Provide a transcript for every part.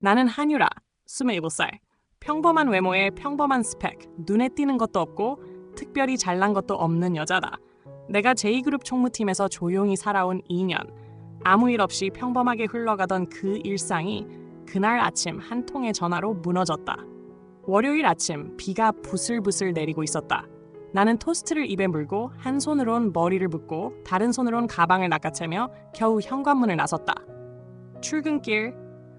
나는 한유라, 27살. 평범한 외모에 평범한 스펙, 눈에 띄는 것도 없고 특별히 잘난 것도 없는 여자다. 내가 제2그룹 총무팀에서 조용히 살아온 2년. 아무 일 없이 평범하게 흘러가던 그 일상이 그날 아침 한 통의 전화로 무너졌다. 월요일 아침 비가 부슬부슬 내리고 있었다. 나는 토스트를 입에 물고 한 손으론 머리를 붓고 다른 손으론 가방을 낚아채며 겨우 현관문을 나섰다. 출근길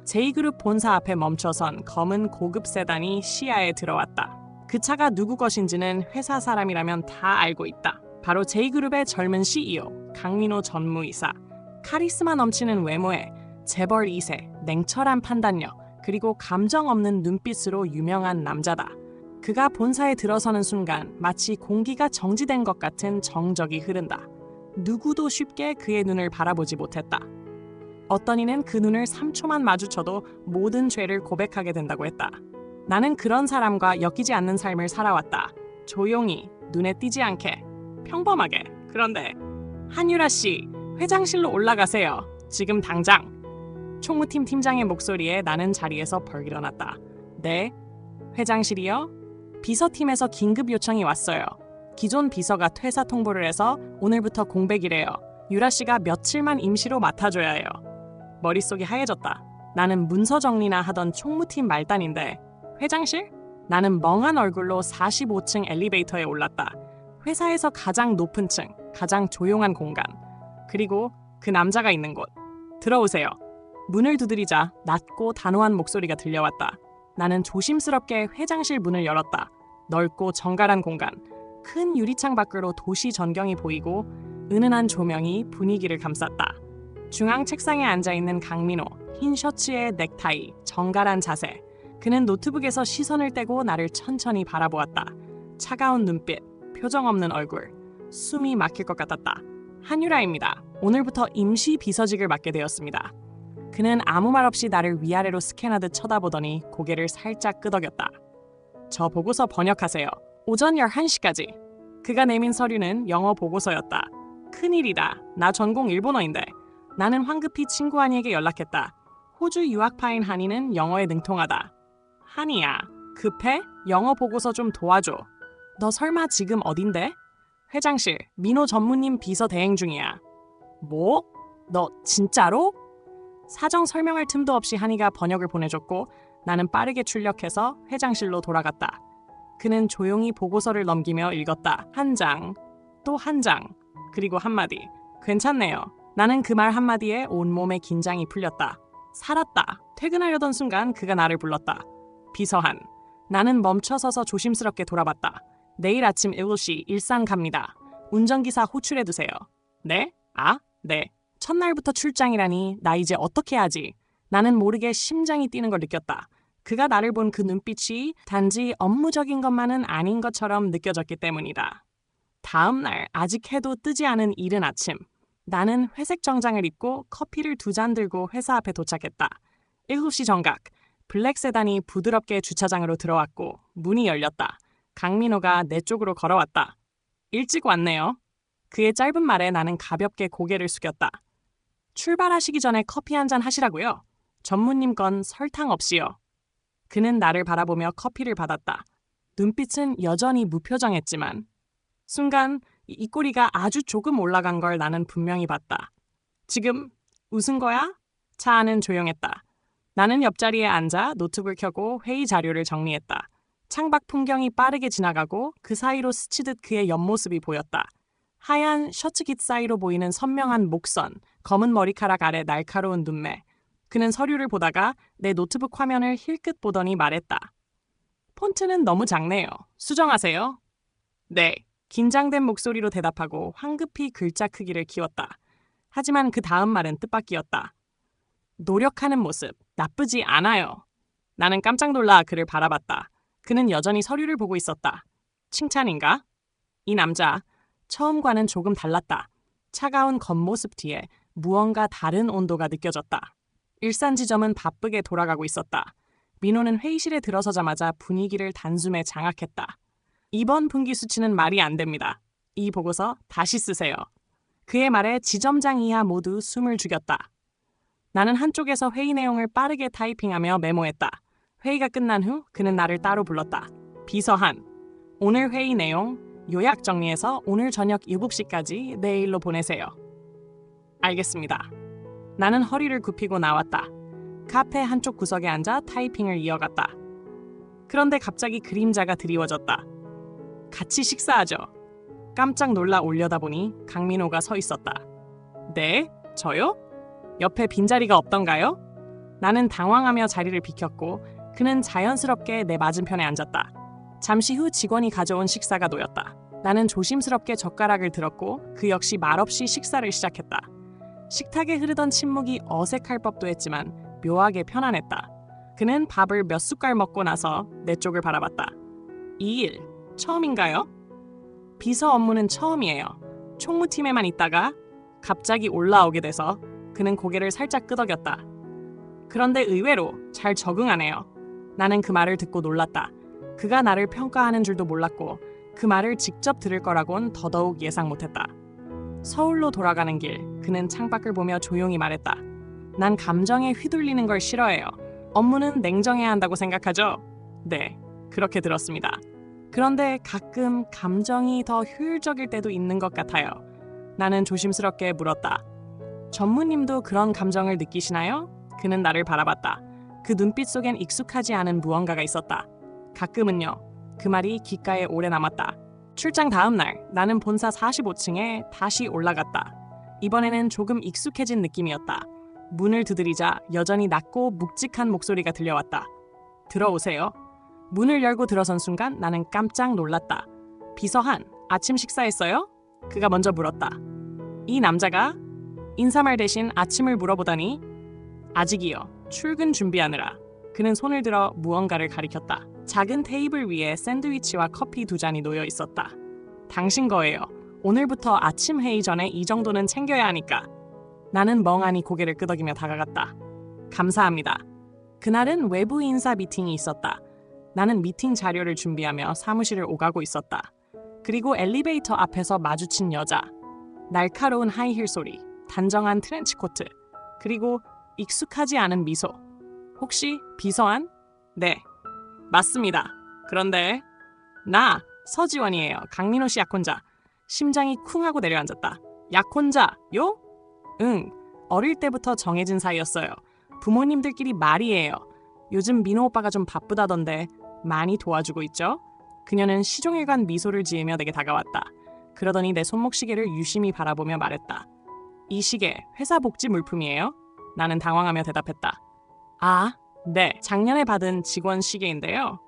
제2그룹 본사 앞에 멈춰선 검은 고급 세단이 시야에 들어왔다. 그 차가 누구 것인지는 회사 사람이라면 다 알고 있다. 바로 제2그룹의 젊은 CEO 강민호 전무이사. 카리스마 넘치는 외모에 재벌 2세, 냉철한 판단력, 그리고 감정 없는 눈빛으로 유명한 남자다. 그가 본사에 들어서는 순간 마치 공기가 정지된 것 같은 정적이 흐른다. 누구도 쉽게 그의 눈을 바라보지 못했다. 어떤 이는 그 눈을 3초만 마주쳐도 모든 죄를 고백하게 된다고 했다. 나는 그런 사람과 엮이지 않는 삶을 살아왔다. 조용히, 눈에 띄지 않게, 평범하게. 그런데 한유라 씨, 회장실로 올라가세요. 지금 당장. 총무팀 팀장의 목소리에 나는 자리에서 벌 일어났다. 네? 회장실이요? 비서팀에서 긴급 요청이 왔어요. 기존 비서가 퇴사 통보를 해서 오늘부터 공백이래요. 유라 씨가 며칠만 임시로 맡아줘야 해요. 머릿속이 하얘졌다. 나는 문서 정리나 하던 총무팀 말단인데 회장실? 나는 멍한 얼굴로 45층 엘리베이터에 올랐다. 회사에서 가장 높은 층, 가장 조용한 공간. 그리고 그 남자가 있는 곳. 들어오세요. 문을 두드리자 낮고 단호한 목소리가 들려왔다. 나는 조심스럽게 회장실 문을 열었다. 넓고 정갈한 공간. 큰 유리창 밖으로 도시 전경이 보이고 은은한 조명이 분위기를 감쌌다. 중앙 책상에 앉아있는 강민호, 흰 셔츠에 넥타이, 정갈한 자세. 그는 노트북에서 시선을 떼고 나를 천천히 바라보았다. 차가운 눈빛, 표정 없는 얼굴, 숨이 막힐 것 같았다. 한유라입니다. 오늘부터 임시 비서직을 맡게 되었습니다. 그는 아무 말 없이 나를 위아래로 스캔하듯 쳐다보더니 고개를 살짝 끄덕였다. 저 보고서 번역하세요. 오전 11시까지. 그가 내민 서류는 영어 보고서였다. 큰일이다. 나 전공 일본어인데. 나는 황급히 친구 한이에게 연락했다. 호주 유학파인 한이는 영어에 능통하다. 한이야, 급해? 영어 보고서 좀 도와줘. 너 설마 지금 어딘데? 회장실, 민호 전무님 비서 대행 중이야. 뭐? 너 진짜로? 사정 설명할 틈도 없이 한이가 번역을 보내줬고 나는 빠르게 출력해서 회장실로 돌아갔다. 그는 조용히 보고서를 넘기며 읽었다. 한 장, 또 한 장, 그리고 한마디. 괜찮네요. 나는 그 말 한마디에 온몸에 긴장이 풀렸다. 살았다. 퇴근하려던 순간 그가 나를 불렀다. 비서한. 나는 멈춰서서 조심스럽게 돌아봤다. 내일 아침 7시 일산 갑니다. 운전기사 호출해두세요. 네? 아? 네. 첫날부터 출장이라니 나 이제 어떻게 하지? 나는 모르게 심장이 뛰는 걸 느꼈다. 그가 나를 본 그 눈빛이 단지 업무적인 것만은 아닌 것처럼 느껴졌기 때문이다. 다음 날 아직 해도 뜨지 않은 이른 아침. 나는 회색 정장을 입고 커피를 2잔 들고 회사 앞에 도착했다. 7시 정각. 블랙 세단이 부드럽게 주차장으로 들어왔고 문이 열렸다. 강민호가 내 쪽으로 걸어왔다. 일찍 왔네요. 그의 짧은 말에 나는 가볍게 고개를 숙였다. 출발하시기 전에 커피 한 잔 하시라고요. 전무님 건 설탕 없이요. 그는 나를 바라보며 커피를 받았다. 눈빛은 여전히 무표정했지만 순간 입꼬리가 아주 조금 올라간 걸 나는 분명히 봤다. 지금 웃은 거야? 차 안은 조용했다. 나는 옆자리에 앉아 노트북을 켜고 회의 자료를 정리했다. 창밖 풍경이 빠르게 지나가고 그 사이로 스치듯 그의 옆모습이 보였다. 하얀 셔츠깃 사이로 보이는 선명한 목선, 검은 머리카락 아래 날카로운 눈매. 그는 서류를 보다가 내 노트북 화면을 힐끗 보더니 말했다. 폰트는 너무 작네요. 수정하세요. 네. 긴장된 목소리로 대답하고 황급히 글자 크기를 키웠다. 하지만 그 다음 말은 뜻밖이었다. 노력하는 모습, 나쁘지 않아요. 나는 깜짝 놀라 그를 바라봤다. 그는 여전히 서류를 보고 있었다. 칭찬인가? 이 남자, 처음과는 조금 달랐다. 차가운 겉모습 뒤에 무언가 다른 온도가 느껴졌다. 일산 지점은 바쁘게 돌아가고 있었다. 민호는 회의실에 들어서자마자 분위기를 단숨에 장악했다. 이번 분기 수치는 말이 안 됩니다. 이 보고서 다시 쓰세요. 그의 말에 지점장 이하 모두 숨을 죽였다. 나는 한쪽에서 회의 내용을 빠르게 타이핑하며 메모했다. 회의가 끝난 후 그는 나를 따로 불렀다. 비서한, 오늘 회의 내용 요약 정리해서 오늘 저녁 7시까지 내일로 보내세요. 알겠습니다. 나는 허리를 굽히고 나왔다. 카페 한쪽 구석에 앉아 타이핑을 이어갔다. 그런데 갑자기 그림자가 드리워졌다. 같이 식사하죠. 깜짝 놀라 올려다보니 강민호가 서 있었다. 네? 저요? 옆에 빈자리가 없던가요? 나는 당황하며 자리를 비켰고 그는 자연스럽게 내 맞은편에 앉았다. 잠시 후 직원이 가져온 식사가 놓였다. 나는 조심스럽게 젓가락을 들었고 그 역시 말없이 식사를 시작했다. 식탁에 흐르던 침묵이 어색할 법도 했지만 묘하게 편안했다. 그는 밥을 몇 숟갈 먹고 나서 내 쪽을 바라봤다. 이 일 처음인가요? 비서 업무는 처음이에요. 총무팀에만 있다가 갑자기 올라오게 돼서 그는 고개를 살짝 끄덕였다. 그런데 의외로 잘 적응하네요. 나는 그 말을 듣고 놀랐다. 그가 나를 평가하는 줄도 몰랐고 그 말을 직접 들을 거라곤 더더욱 예상 못했다. 서울로 돌아가는 길, 그는 창밖을 보며 조용히 말했다. 난 감정에 휘둘리는 걸 싫어해요. 업무는 냉정해야 한다고 생각하죠? 네, 그렇게 들었습니다. 그런데 가끔 감정이 더 효율적일 때도 있는 것 같아요. 나는 조심스럽게 물었다. 전무님도 그런 감정을 느끼시나요? 그는 나를 바라봤다. 그 눈빛 속엔 익숙하지 않은 무언가가 있었다. 가끔은요. 그 말이 귓가에 오래 남았다. 출장 다음 날 나는 본사 45층에 다시 올라갔다. 이번에는 조금 익숙해진 느낌이었다. 문을 두드리자 여전히 낮고 묵직한 목소리가 들려왔다. 들어오세요. 문을 열고 들어선 순간 나는 깜짝 놀랐다. 비서한, 아침 식사했어요? 그가 먼저 물었다. 이 남자가 인사말 대신 아침을 물어보다니 아직이요. 출근 준비하느라. 그는 손을 들어 무언가를 가리켰다. 작은 테이블 위에 샌드위치와 커피 2잔이 놓여 있었다. 당신 거예요. 오늘부터 아침 회의 전에 이 정도는 챙겨야 하니까. 나는 멍하니 고개를 끄덕이며 다가갔다. 감사합니다. 그날은 외부 인사 미팅이 있었다. 나는 미팅 자료를 준비하며 사무실을 오가고 있었다. 그리고 엘리베이터 앞에서 마주친 여자. 날카로운 하이힐 소리, 단정한 트렌치코트, 그리고 익숙하지 않은 미소. 혹시 비서한? 네, 맞습니다. 그런데 나 서지원이에요. 강민호 씨 약혼자. 심장이 쿵 하고 내려앉았다. 약혼자요? 응, 어릴 때부터 정해진 사이였어요. 부모님들끼리 말이에요. 요즘 민호 오빠가 좀 바쁘다던데 많이 도와주고 있죠? 그녀는 시종일관 미소를 지으며 내게 다가왔다. 그러더니 내 손목시계를 유심히 바라보며 말했다. 이 시계 회사 복지 물품이에요? 나는 당황하며 대답했다. 아, 네, 작년에 받은 직원 시계인데요.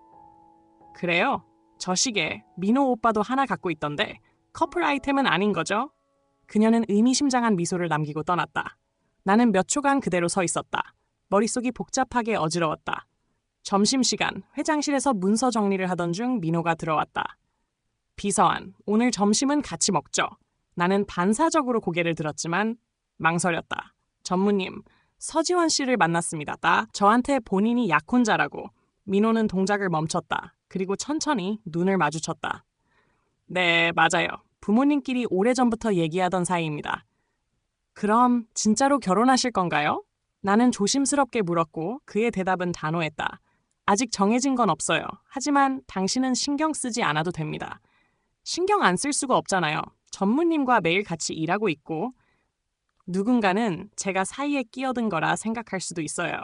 그래요? 저 시계 민호 오빠도 하나 갖고 있던데 커플 아이템은 아닌 거죠? 그녀는 의미심장한 미소를 남기고 떠났다. 나는 몇 초간 그대로 서 있었다. 머릿속이 복잡하게 어지러웠다. 점심시간, 회장실에서 문서 정리를 하던 중 민호가 들어왔다. 비서한, 오늘 점심은 같이 먹죠. 나는 반사적으로 고개를 들었지만 망설였다. 전무님, 서지원 씨를 만났습니다. 저한테 본인이 약혼자라고. 민호는 동작을 멈췄다. 그리고 천천히 눈을 마주쳤다. 네, 맞아요. 부모님끼리 오래전부터 얘기하던 사이입니다. 그럼 진짜로 결혼하실 건가요? 나는 조심스럽게 물었고 그의 대답은 단호했다. 아직 정해진 건 없어요. 하지만 당신은 신경 쓰지 않아도 됩니다. 신경 안 쓸 수가 없잖아요. 전무님과 매일 같이 일하고 있고 누군가는 제가 사이에 끼어든 거라 생각할 수도 있어요.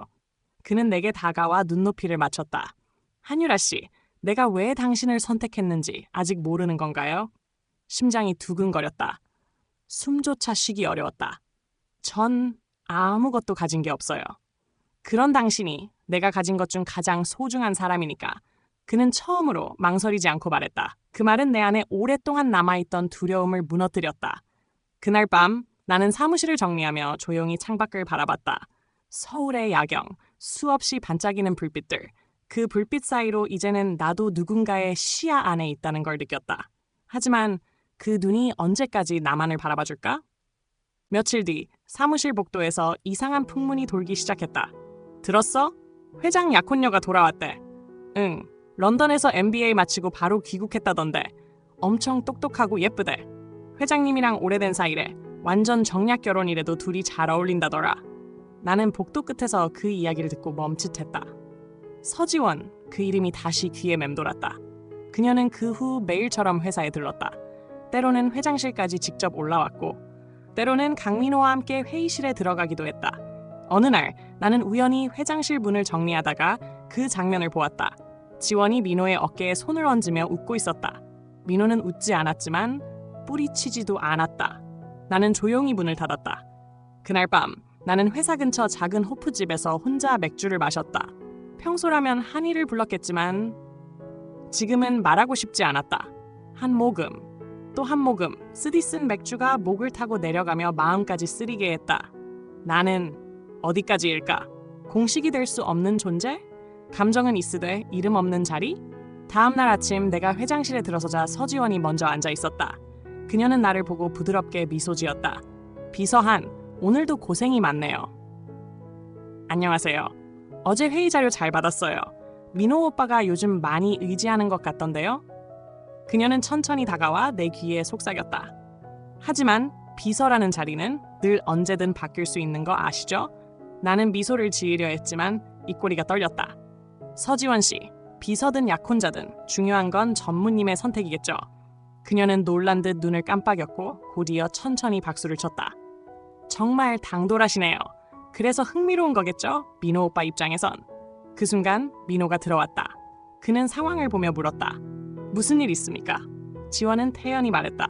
그는 내게 다가와 눈높이를 맞췄다. 한유라 씨, 내가 왜 당신을 선택했는지 아직 모르는 건가요? 심장이 두근거렸다. 숨조차 쉬기 어려웠다. 전 아무것도 가진 게 없어요. 그런 당신이 내가 가진 것 중 가장 소중한 사람이니까. 그는 처음으로 망설이지 않고 말했다. 그 말은 내 안에 오랫동안 남아있던 두려움을 무너뜨렸다. 그날 밤 나는 사무실을 정리하며 조용히 창밖을 바라봤다. 서울의 야경, 수없이 반짝이는 불빛들. 그 불빛 사이로 이제는 나도 누군가의 시야 안에 있다는 걸 느꼈다. 하지만 그 눈이 언제까지 나만을 바라봐줄까? 며칠 뒤 사무실 복도에서 이상한 풍문이 돌기 시작했다. 들었어? 회장 약혼녀가 돌아왔대. 응, 런던에서 MBA 마치고 바로 귀국했다던데. 엄청 똑똑하고 예쁘대. 회장님이랑 오래된 사이래. 완전 정략 결혼이래도 둘이 잘 어울린다더라. 나는 복도 끝에서 그 이야기를 듣고 멈칫했다. 서지원, 그 이름이 다시 귀에 맴돌았다. 그녀는 그 후 매일처럼 회사에 들렀다. 때로는 회장실까지 직접 올라왔고 때로는 강민호와 함께 회의실에 들어가기도 했다. 어느 날 나는 우연히 회장실 문을 정리하다가 그 장면을 보았다. 지원이 민호의 어깨에 손을 얹으며 웃고 있었다. 민호는 웃지 않았지만 뿌리치지도 않았다. 나는 조용히 문을 닫았다. 그날 밤 나는 회사 근처 작은 호프집에서 혼자 맥주를 마셨다. 평소라면 한이를 불렀겠지만 지금은 말하고 싶지 않았다. 한 모금, 또 한 모금, 쓰디쓴 맥주가 목을 타고 내려가며 마음까지 쓰리게 했다. 나는 어디까지일까? 공식이 될 수 없는 존재? 감정은 있으되 이름 없는 자리? 다음 날 아침 내가 회장실에 들어서자 서지원이 먼저 앉아 있었다. 그녀는 나를 보고 부드럽게 미소 지었다. 비서한, 오늘도 고생이 많네요. 안녕하세요. 어제 회의 자료 잘 받았어요. 민호 오빠가 요즘 많이 의지하는 것 같던데요? 그녀는 천천히 다가와 내 귀에 속삭였다. 하지만 비서라는 자리는 늘 언제든 바뀔 수 있는 거 아시죠? 나는 미소를 지으려 했지만 입꼬리가 떨렸다. 서지원 씨, 비서든 약혼자든 중요한 건 전무님의 선택이겠죠. 그녀는 놀란 듯 눈을 깜빡였고 곧이어 천천히 박수를 쳤다. 정말 당돌하시네요. 그래서 흥미로운 거겠죠? 민호 오빠 입장에선. 그 순간 민호가 들어왔다. 그는 상황을 보며 물었다. 무슨 일 있습니까? 지원은 태연히 말했다.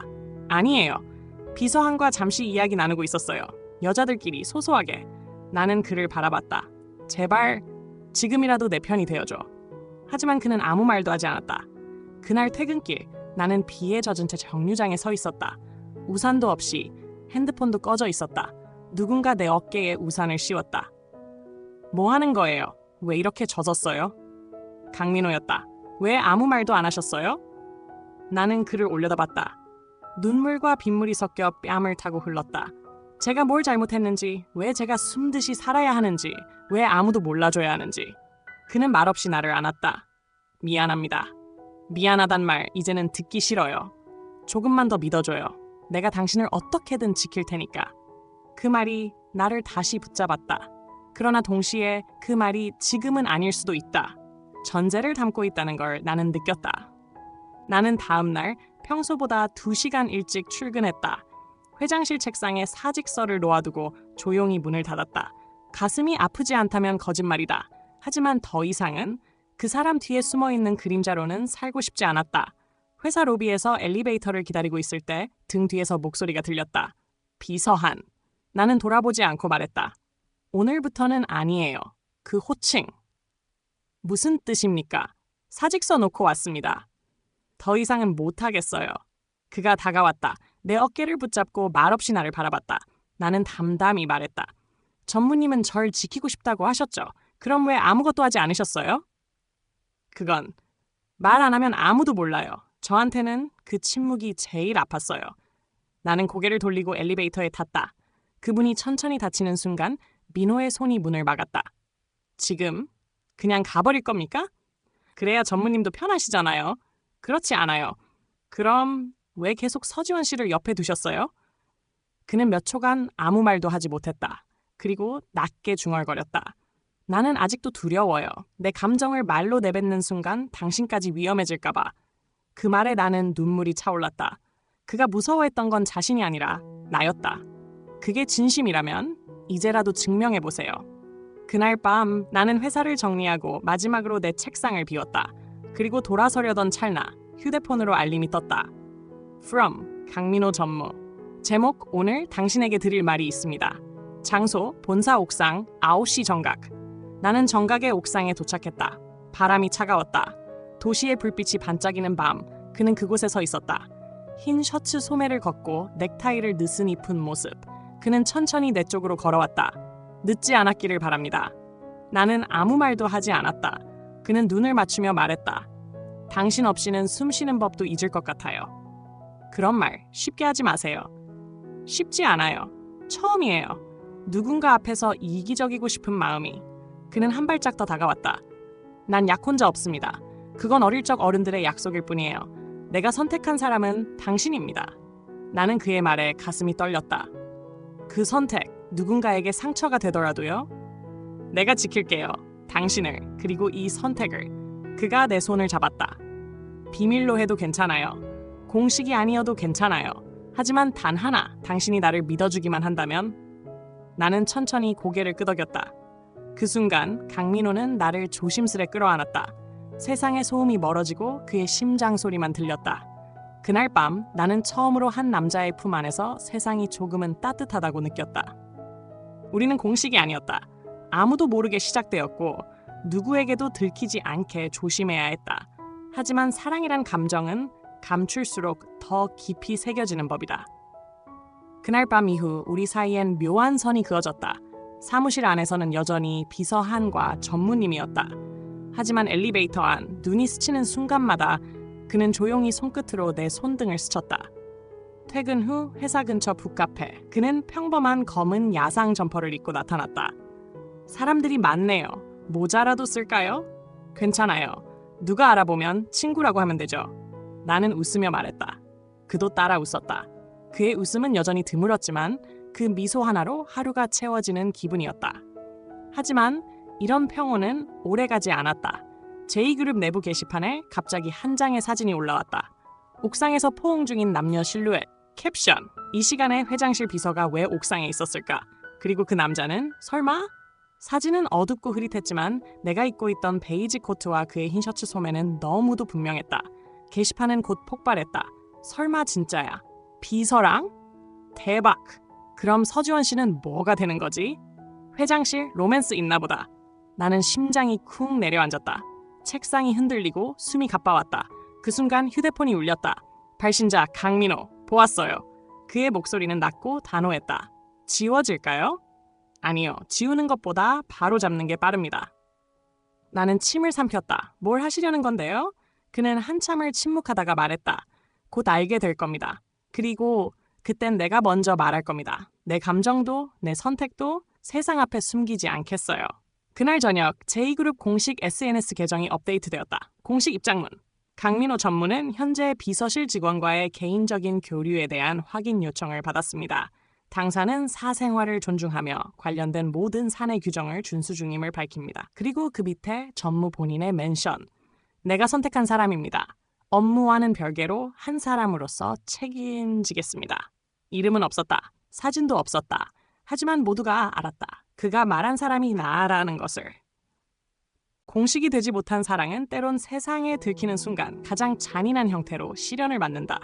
아니에요. 비서한과 잠시 이야기 나누고 있었어요. 여자들끼리 소소하게. 나는 그를 바라봤다. 제발 지금이라도 내 편이 되어줘. 하지만 그는 아무 말도 하지 않았다. 그날 퇴근길 나는 비에 젖은 채 정류장에 서 있었다. 우산도 없이 핸드폰도 꺼져 있었다. 누군가 내 어깨에 우산을 씌웠다. 뭐 하는 거예요? 왜 이렇게 젖었어요? 강민호였다. 왜 아무 말도 안 하셨어요? 나는 그를 올려다봤다. 눈물과 빗물이 섞여 뺨을 타고 흘렀다. 제가 뭘 잘못했는지, 왜 제가 숨듯이 살아야 하는지, 왜 아무도 몰라줘야 하는지. 그는 말없이 나를 안았다. 미안합니다. 미안하단 말 이제는 듣기 싫어요. 조금만 더 믿어줘요. 내가 당신을 어떻게든 지킬 테니까. 그 말이 나를 다시 붙잡았다. 그러나 동시에 그 말이 지금은 아닐 수도 있다. 전제를 담고 있다는 걸 나는 느꼈다. 나는 다음 날 평소보다 2시간 일찍 출근했다. 회장실 책상에 사직서를 놓아두고 조용히 문을 닫았다. 가슴이 아프지 않다면 거짓말이다. 하지만 더 이상은 그 사람 뒤에 숨어있는 그림자로는 살고 싶지 않았다. 회사 로비에서 엘리베이터를 기다리고 있을 때 등 뒤에서 목소리가 들렸다. 비서한. 나는 돌아보지 않고 말했다. 오늘부터는 아니에요. 그 호칭. 무슨 뜻입니까? 사직서 놓고 왔습니다. 더 이상은 못하겠어요. 그가 다가왔다. 내 어깨를 붙잡고 말없이 나를 바라봤다. 나는 담담히 말했다. 전무님은 절 지키고 싶다고 하셨죠? 그럼 왜 아무것도 하지 않으셨어요? 그건 말 안 하면 아무도 몰라요. 저한테는 그 침묵이 제일 아팠어요. 나는 고개를 돌리고 엘리베이터에 탔다. 그문이 천천히 닫히는 순간 민호의 손이 문을 막았다. 지금 그냥 가버릴 겁니까? 그래야 전무님도 편하시잖아요. 그렇지 않아요. 그럼 왜 계속 서지원 씨를 옆에 두셨어요? 그는 몇 초간 아무 말도 하지 못했다. 그리고 낮게 중얼거렸다. 나는 아직도 두려워요. 내 감정을 말로 내뱉는 순간 당신까지 위험해질까 봐. 그 말에 나는 눈물이 차올랐다. 그가 무서워했던 건 자신이 아니라 나였다. 그게 진심이라면 이제라도 증명해보세요. 그날 밤 나는 회사를 정리하고 마지막으로 내 책상을 비웠다. 그리고 돌아서려던 찰나 휴대폰으로 알림이 떴다. From 강민호 전무. 제목 오늘 당신에게 드릴 말이 있습니다. 장소 본사 옥상 9시 정각. 나는 정각의 옥상에 도착했다. 바람이 차가웠다. 도시의 불빛이 반짝이는 밤 그는 그곳에 서 있었다. 흰 셔츠 소매를 걷고 넥타이를 느슨 입은 모습. 그는 천천히 내 쪽으로 걸어왔다. 늦지 않았기를 바랍니다. 나는 아무 말도 하지 않았다. 그는 눈을 맞추며 말했다. 당신 없이는 숨 쉬는 법도 잊을 것 같아요. 그런 말 쉽게 하지 마세요. 쉽지 않아요. 처음이에요. 누군가 앞에서 이기적이고 싶은 마음이. 그는 한 발짝 더 다가왔다. 난 약혼자 없습니다. 그건 어릴 적 어른들의 약속일 뿐이에요. 내가 선택한 사람은 당신입니다. 나는 그의 말에 가슴이 떨렸다. 그 선택, 누군가에게 상처가 되더라도요. 내가 지킬게요. 당신을, 그리고 이 선택을. 그가 내 손을 잡았다. 비밀로 해도 괜찮아요. 공식이 아니어도 괜찮아요. 하지만 단 하나, 당신이 나를 믿어주기만 한다면. 나는 천천히 고개를 끄덕였다. 그 순간 강민호는 나를 조심스레 끌어안았다. 세상의 소음이 멀어지고 그의 심장 소리만 들렸다. 그날 밤 나는 처음으로 한 남자의 품 안에서 세상이 조금은 따뜻하다고 느꼈다. 우리는 공식이 아니었다. 아무도 모르게 시작되었고 누구에게도 들키지 않게 조심해야 했다. 하지만 사랑이란 감정은 감출수록 더 깊이 새겨지는 법이다. 그날 밤 이후 우리 사이엔 묘한 선이 그어졌다. 사무실 안에서는 여전히 비서 한과 전무님이었다. 하지만 엘리베이터 안 눈이 스치는 순간마다 그는 조용히 손끝으로 내 손등을 스쳤다. 퇴근 후 회사 근처 북카페, 그는 평범한 검은 야상 점퍼를 입고 나타났다. 사람들이 많네요. 모자라도 쓸까요? 괜찮아요. 누가 알아보면 친구라고 하면 되죠. 나는 웃으며 말했다. 그도 따라 웃었다. 그의 웃음은 여전히 드물었지만 그 미소 하나로 하루가 채워지는 기분이었다. 하지만 이런 평온은 오래가지 않았다. 제2그룹 내부 게시판에 갑자기 한 장의 사진이 올라왔다. 옥상에서 포옹 중인 남녀 실루엣. 캡션. 이 시간에 회장실 비서가 왜 옥상에 있었을까? 그리고 그 남자는 설마? 사진은 어둡고 흐릿했지만 내가 입고 있던 베이지 코트와 그의 흰 셔츠 소매는 너무도 분명했다. 게시판은 곧 폭발했다. 설마 진짜야? 비서랑? 대박! 그럼 서지원 씨는 뭐가 되는 거지? 회장실 로맨스 있나 보다. 나는 심장이 쿵 내려앉았다. 책상이 흔들리고 숨이 가빠왔다. 그 순간 휴대폰이 울렸다. 발신자 강민호, 보았어요. 그의 목소리는 낮고 단호했다. 지워질까요? 아니요, 지우는 것보다 바로 잡는 게 빠릅니다. 나는 침을 삼켰다. 뭘 하시려는 건데요? 그는 한참을 침묵하다가 말했다. 곧 알게 될 겁니다. 그리고 그땐 내가 먼저 말할 겁니다. 내 감정도, 내 선택도 세상 앞에 숨기지 않겠어요. 그날 저녁 제2그룹 공식 SNS 계정이 업데이트되었다. 공식 입장문. 강민호 전무는 현재 비서실 직원과의 개인적인 교류에 대한 확인 요청을 받았습니다. 당사는 사생활을 존중하며 관련된 모든 사내 규정을 준수 중임을 밝힙니다. 그리고 그 밑에 전무 본인의 멘션. 내가 선택한 사람입니다. 업무와는 별개로 한 사람으로서 책임지겠습니다. 이름은 없었다. 사진도 없었다. 하지만 모두가 알았다. 그가 말한 사람이 나라는 것을. 공식이 되지 못한 사랑은 때론 세상에 들키는 순간 가장 잔인한 형태로 시련을 맞는다.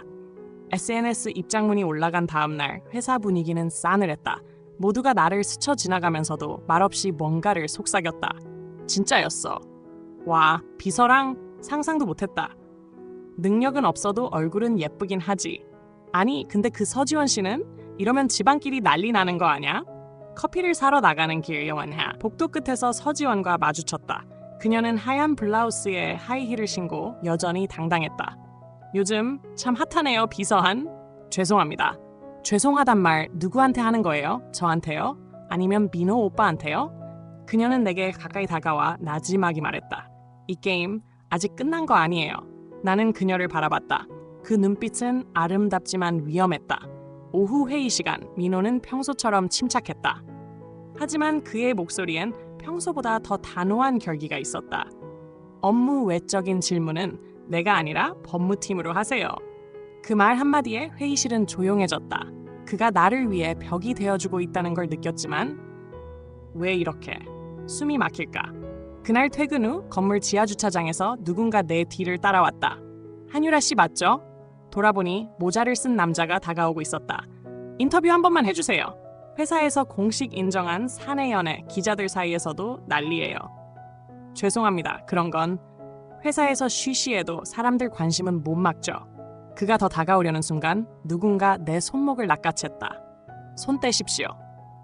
SNS 입장문이 올라간 다음 날 회사 분위기는 싸늘했다. 모두가 나를 스쳐 지나가면서도 말없이 뭔가를 속삭였다. 진짜였어. 와, 비서랑 상상도 못했다. 능력은 없어도 얼굴은 예쁘긴 하지. 아니, 근데 그 서지원 씨는? 이러면 집안끼리 난리 나는 거 아냐? 커피를 사러 나가는 길 영원하. 복도 끝에서 서지원과 마주쳤다. 그녀는 하얀 블라우스에 하이힐을 신고 여전히 당당했다. 요즘 참 핫하네요, 비서한. 죄송합니다. 죄송하단 말 누구한테 하는 거예요? 저한테요? 아니면 민호 오빠한테요? 그녀는 내게 가까이 다가와 나지막이 말했다. 이 게임 아직 끝난 거 아니에요. 나는 그녀를 바라봤다. 그 눈빛은 아름답지만 위험했다. 오후 회의 시간, 민호는 평소처럼 침착했다. 하지만 그의 목소리엔 평소보다 더 단호한 결기가 있었다. 업무 외적인 질문은 내가 아니라 법무팀으로 하세요. 그 말 한마디에 회의실은 조용해졌다. 그가 나를 위해 벽이 되어주고 있다는 걸 느꼈지만 왜 이렇게 숨이 막힐까? 그날 퇴근 후 건물 지하주차장에서 누군가 내 뒤를 따라왔다. 한유라 씨 맞죠? 돌아보니 모자를 쓴 남자가 다가오고 있었다. 인터뷰 한 번만 해주세요. 회사에서 공식 인정한 사내 연애, 기자들 사이에서도 난리예요. 죄송합니다. 그런 건 회사에서 쉬쉬해도 사람들 관심은 못 막죠. 그가 더 다가오려는 순간 누군가 내 손목을 낚아챘다. 손 떼십시오.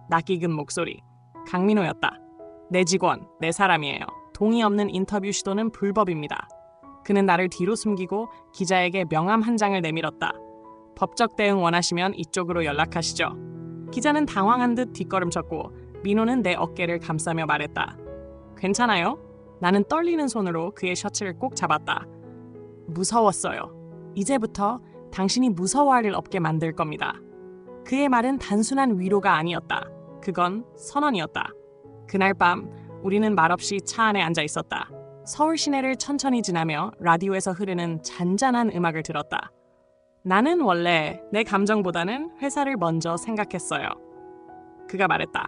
낯익은 목소리. 강민호였다. 내 직원, 내 사람이에요. 동의 없는 인터뷰 시도는 불법입니다. 그는 나를 뒤로 숨기고 기자에게 명함 한 장을 내밀었다. 법적 대응 원하시면 이쪽으로 연락하시죠. 기자는 당황한 듯 뒷걸음쳤고 민호는 내 어깨를 감싸며 말했다. 괜찮아요? 나는 떨리는 손으로 그의 셔츠를 꼭 잡았다. 무서웠어요. 이제부터 당신이 무서워할 일 없게 만들 겁니다. 그의 말은 단순한 위로가 아니었다. 그건 선언이었다. 그날 밤 우리는 말없이 차 안에 앉아 있었다. 서울 시내를 천천히 지나며 라디오에서 흐르는 잔잔한 음악을 들었다. 나는 원래 내 감정보다는 회사를 먼저 생각했어요. 그가 말했다.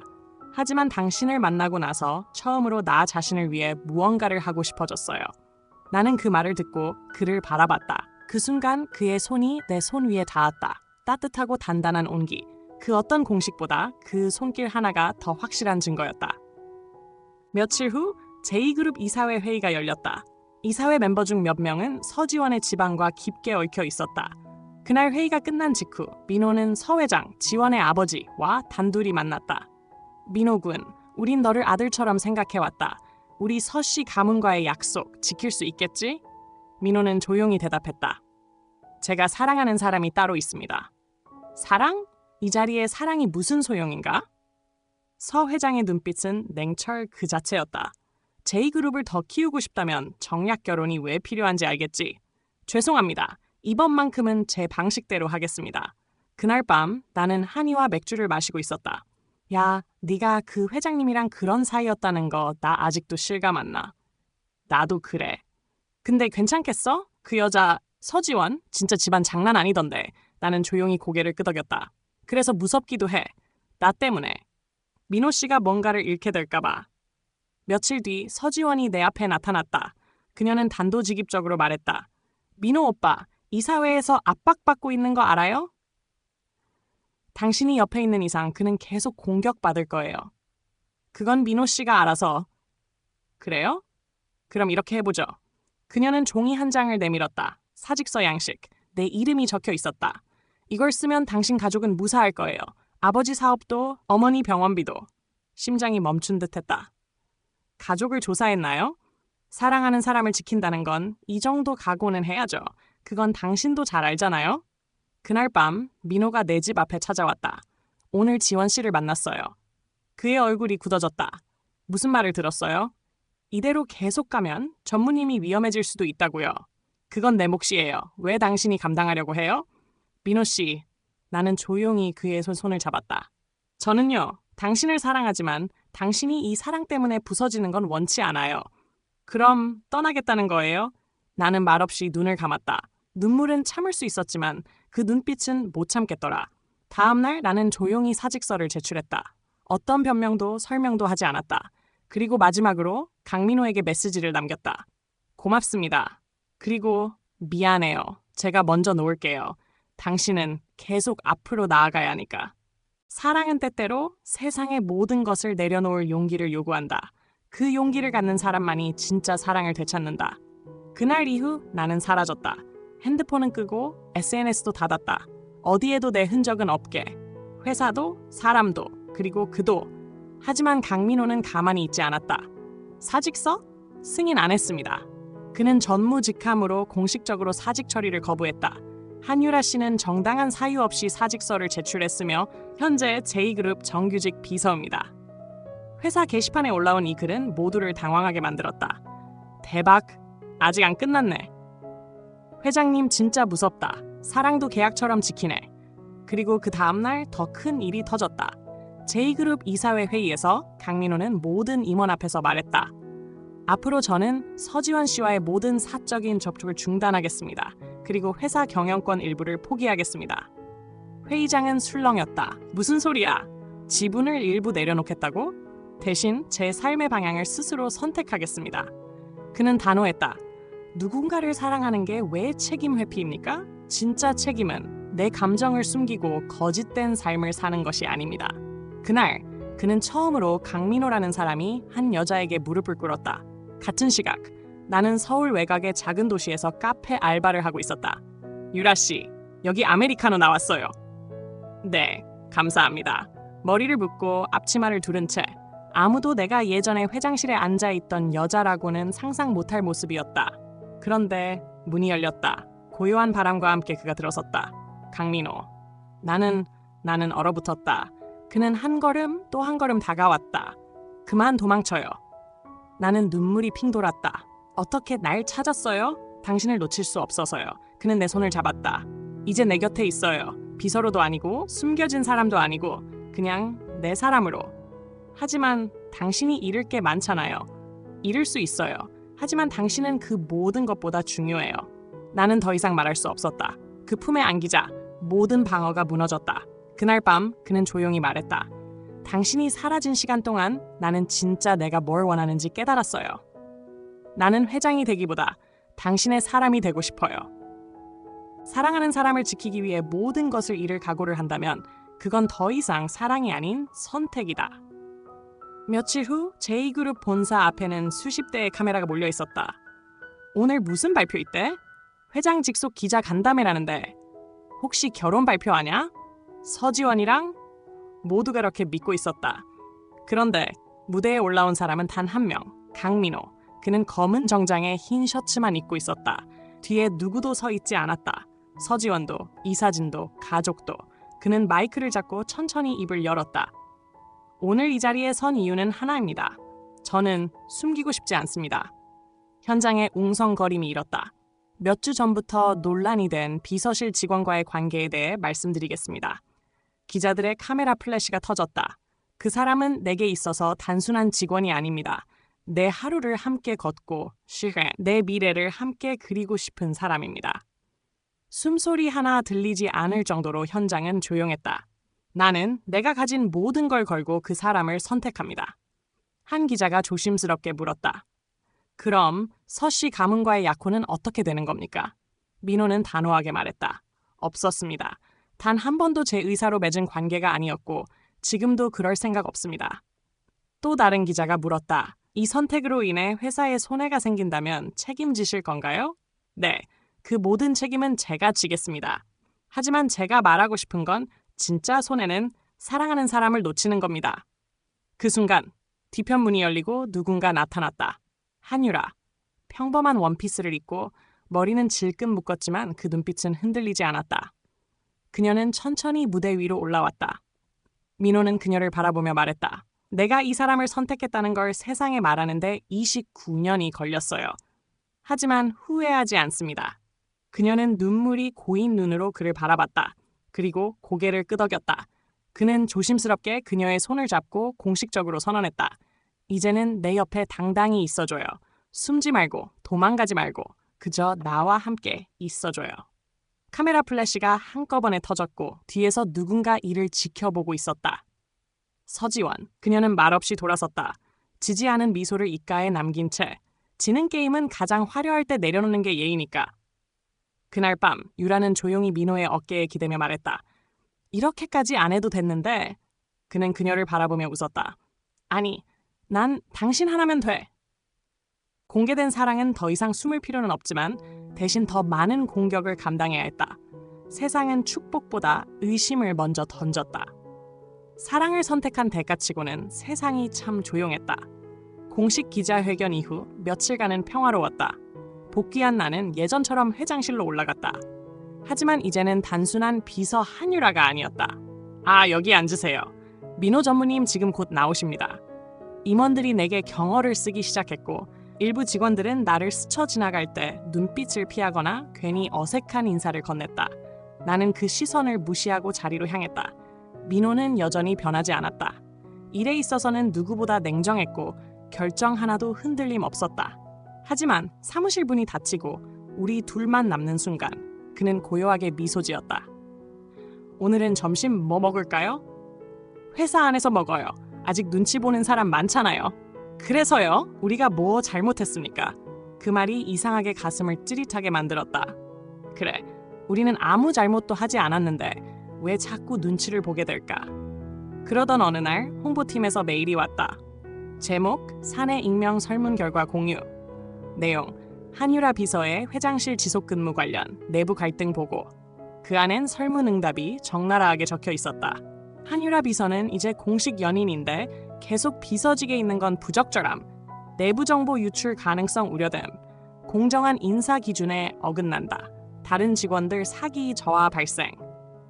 하지만 당신을 만나고 나서 처음으로 나 자신을 위해 무언가를 하고 싶어졌어요. 나는 그 말을 듣고 그를 바라봤다. 그 순간 그의 손이 내 손 위에 닿았다. 따뜻하고 단단한 온기. 그 어떤 공식보다 그 손길 하나가 더 확실한 증거였다. 며칠 후 제2그룹 이사회 회의가 열렸다. 이사회 멤버 중 몇 명은 서지원의 지방과 깊게 얽혀 있었다. 그날 회의가 끝난 직후 민호는 서 회장, 지원의 아버지와 단둘이 만났다. 민호 군, 우린 너를 아들처럼 생각해왔다. 우리 서씨 가문과의 약속 지킬 수 있겠지? 민호는 조용히 대답했다. 제가 사랑하는 사람이 따로 있습니다. 사랑? 이 자리에 사랑이 무슨 소용인가? 서 회장의 눈빛은 냉철 그 자체였다. 제2그룹을 더 키우고 싶다면 정략 결혼이 왜 필요한지 알겠지? 죄송합니다. 이번만큼은 제 방식대로 하겠습니다. 그날 밤 나는 한이와 맥주를 마시고 있었다. 야, 네가 그 회장님이랑 그런 사이였다는 거 나 아직도 실감안나. 나도 그래. 근데 괜찮겠어? 그 여자 서지원? 진짜 집안 장난 아니던데. 나는 조용히 고개를 끄덕였다. 그래서 무섭기도 해. 나 때문에. 민호 씨가 뭔가를 잃게 될까 봐. 며칠 뒤 서지원이 내 앞에 나타났다. 그녀는 단도직입적으로 말했다. 민호 오빠, 이 사회에서 압박받고 있는 거 알아요? 당신이 옆에 있는 이상 그는 계속 공격받을 거예요. 그건 민호 씨가 알아서. 그래요? 그럼 이렇게 해보죠. 그녀는 종이 한 장을 내밀었다. 사직서 양식. 내 이름이 적혀 있었다. 이걸 쓰면 당신 가족은 무사할 거예요. 아버지 사업도, 어머니 병원비도. 심장이 멈춘 듯했다. 가족을 조사했나요? 사랑하는 사람을 지킨다는 건 이 정도 각오는 해야죠. 그건 당신도 잘 알잖아요. 그날 밤 민호가 내 집 앞에 찾아왔다. 오늘 지원 씨를 만났어요. 그의 얼굴이 굳어졌다. 무슨 말을 들었어요? 이대로 계속 가면 전무님이 위험해질 수도 있다고요. 그건 내 몫이에요. 왜 당신이 감당하려고 해요? 민호 씨, 나는 조용히 그의 손을 잡았다. 저는요, 당신을 사랑하지만 당신이 이 사랑 때문에 부서지는 건 원치 않아요. 그럼 떠나겠다는 거예요? 나는 말없이 눈을 감았다. 눈물은 참을 수 있었지만 그 눈빛은 못 참겠더라. 다음 날 나는 조용히 사직서를 제출했다. 어떤 변명도 설명도 하지 않았다. 그리고 마지막으로 강민호에게 메시지를 남겼다. 고맙습니다. 그리고 미안해요. 제가 먼저 놓을게요. 당신은 계속 앞으로 나아가야 하니까. 사랑은 때때로 세상의 모든 것을 내려놓을 용기를 요구한다. 그 용기를 갖는 사람만이 진짜 사랑을 되찾는다. 그날 이후 나는 사라졌다. 핸드폰은 끄고 SNS도 닫았다. 어디에도 내 흔적은 없게. 회사도, 사람도, 그리고 그도. 하지만 강민호는 가만히 있지 않았다. 사직서? 승인 안 했습니다. 그는 전무직함으로 공식적으로 사직 처리를 거부했다. 한유라 씨는 정당한 사유 없이 사직서를 제출했으며 현재 제2그룹 정규직 비서입니다. 회사 게시판에 올라온 이 글은 모두를 당황하게 만들었다. 대박, 아직 안 끝났네. 회장님 진짜 무섭다. 사랑도 계약처럼 지키네. 그리고 그 다음날 더 큰 일이 터졌다. 제2그룹 이사회 회의에서 강민호는 모든 임원 앞에서 말했다. 앞으로 저는 서지원 씨와의 모든 사적인 접촉을 중단하겠습니다. 그리고 회사 경영권 일부를 포기하겠습니다. 회의장은 술렁였다. 무슨 소리야? 지분을 일부 내려놓겠다고? 대신 제 삶의 방향을 스스로 선택하겠습니다. 그는 단호했다. 누군가를 사랑하는 게 왜 책임 회피입니까? 진짜 책임은 내 감정을 숨기고 거짓된 삶을 사는 것이 아닙니다. 그날 그는 처음으로 강민호라는 사람이 한 여자에게 무릎을 꿇었다. 같은 시각 나는 서울 외곽의 작은 도시에서 카페 알바를 하고 있었다. 유라 씨, 여기 아메리카노 나왔어요. 네, 감사합니다. 머리를 묶고 앞치마를 두른 채 아무도 내가 예전에 회장실에 앉아있던 여자라고는 상상 못할 모습이었다. 그런데 문이 열렸다. 고요한 바람과 함께 그가 들어섰다. 강민호. 나는 얼어붙었다. 그는 한 걸음 또 한 걸음 다가왔다. 그만 도망쳐요. 나는 눈물이 핑 돌았다. 어떻게 날 찾았어요? 당신을 놓칠 수 없어서요. 그는 내 손을 잡았다. 이제 내 곁에 있어요. 비서로도 아니고 숨겨진 사람도 아니고 그냥 내 사람으로. 하지만 당신이 잃을 게 많잖아요. 잃을 수 있어요. 하지만 당신은 그 모든 것보다 중요해요. 나는 더 이상 말할 수 없었다. 그 품에 안기자 모든 방어가 무너졌다. 그날 밤 그는 조용히 말했다. 당신이 사라진 시간 동안 나는 진짜 내가 뭘 원하는지 깨달았어요. 나는 회장이 되기보다 당신의 사람이 되고 싶어요. 사랑하는 사람을 지키기 위해 모든 것을 잃을 각오를 한다면 그건 더 이상 사랑이 아닌 선택이다. 며칠 후 제2그룹 본사 앞에는 수십 대의 카메라가 몰려 있었다. 오늘 무슨 발표 있대? 회장 직속 기자 간담회라는데 혹시 결혼 발표하냐? 서지원이랑? 모두가 그렇게 믿고 있었다. 그런데 무대에 올라온 사람은 단 한 명, 강민호. 그는 검은 정장에 흰 셔츠만 입고 있었다. 뒤에 누구도 서 있지 않았다. 서지원도, 이사진도, 가족도. 그는 마이크를 잡고 천천히 입을 열었다. 오늘 이 자리에 선 이유는 하나입니다. 저는 숨기고 싶지 않습니다. 현장에 웅성거림이 일었다. 몇 주 전부터 논란이 된 비서실 직원과의 관계에 대해 말씀드리겠습니다. 기자들의 카메라 플래시가 터졌다. 그 사람은 내게 있어서 단순한 직원이 아닙니다. 내 하루를 함께 걷고 내 미래를 함께 그리고 싶은 사람입니다. 숨소리 하나 들리지 않을 정도로 현장은 조용했다. 나는 내가 가진 모든 걸 걸고 그 사람을 선택합니다. 한 기자가 조심스럽게 물었다. 그럼 서 씨 가문과의 약혼은 어떻게 되는 겁니까? 민호는 단호하게 말했다. 없었습니다. 단 한 번도 제 의사로 맺은 관계가 아니었고 지금도 그럴 생각 없습니다. 또 다른 기자가 물었다. 이 선택으로 인해 회사에 손해가 생긴다면 책임지실 건가요? 네, 그 모든 책임은 제가 지겠습니다. 하지만 제가 말하고 싶은 건 진짜 손해는 사랑하는 사람을 놓치는 겁니다. 그 순간 뒤편 문이 열리고 누군가 나타났다. 한유라. 평범한 원피스를 입고 머리는 질끈 묶었지만 그 눈빛은 흔들리지 않았다. 그녀는 천천히 무대 위로 올라왔다. 민호는 그녀를 바라보며 말했다. 내가 이 사람을 선택했다는 걸 세상에 말하는데 29년이 걸렸어요. 하지만 후회하지 않습니다. 그녀는 눈물이 고인 눈으로 그를 바라봤다. 그리고 고개를 끄덕였다. 그는 조심스럽게 그녀의 손을 잡고 공식적으로 선언했다. 이제는 내 옆에 당당히 있어줘요. 숨지 말고 도망가지 말고 그저 나와 함께 있어줘요. 카메라 플래시가 한꺼번에 터졌고 뒤에서 누군가 이를 지켜보고 있었다. 서지원. 그녀는 말없이 돌아섰다. 지지 않은 미소를 입가에 남긴 채 지는 게임은 가장 화려할 때 내려놓는 게 예의니까. 그날 밤 유라는 조용히 민호의 어깨에 기대며 말했다. 이렇게까지 안 해도 됐는데. 그는 그녀를 바라보며 웃었다. 아니, 난 당신 하나면 돼. 공개된 사랑은 더 이상 숨을 필요는 없지만 대신 더 많은 공격을 감당해야 했다. 세상은 축복보다 의심을 먼저 던졌다. 사랑을 선택한 대가치고는 세상이 참 조용했다. 공식 기자회견 이후 며칠간은 평화로웠다. 복귀한 나는 예전처럼 회장실로 올라갔다. 하지만 이제는 단순한 비서 한유라가 아니었다. 아, 여기 앉으세요. 민호 전무님 지금 곧 나오십니다. 임원들이 내게 경어를 쓰기 시작했고 일부 직원들은 나를 스쳐 지나갈 때 눈빛을 피하거나 괜히 어색한 인사를 건넸다. 나는 그 시선을 무시하고 자리로 향했다. 민호는 여전히 변하지 않았다. 일에 있어서는 누구보다 냉정했고 결정 하나도 흔들림 없었다. 하지만 사무실 문이 닫히고 우리 둘만 남는 순간 그는 고요하게 미소 지었다. 오늘은 점심 뭐 먹을까요? 회사 안에서 먹어요. 아직 눈치 보는 사람 많잖아요. 그래서요? 우리가 뭐 잘못했습니까? 그 말이 이상하게 가슴을 찌릿하게 만들었다. 그래, 우리는 아무 잘못도 하지 않았는데 왜 자꾸 눈치를 보게 될까? 그러던 어느 날 홍보팀에서 메일이 왔다. 제목, 사내 익명 설문 결과 공유. 내용, 한유라 비서의 회장실 지속 근무 관련 내부 갈등 보고. 그 안엔 설문 응답이 적나라하게 적혀 있었다. 한유라 비서는 이제 공식 연인인데 계속 비서직에 있는 건 부적절함. 내부 정보 유출 가능성 우려됨. 공정한 인사 기준에 어긋난다. 다른 직원들 사기 저하 발생.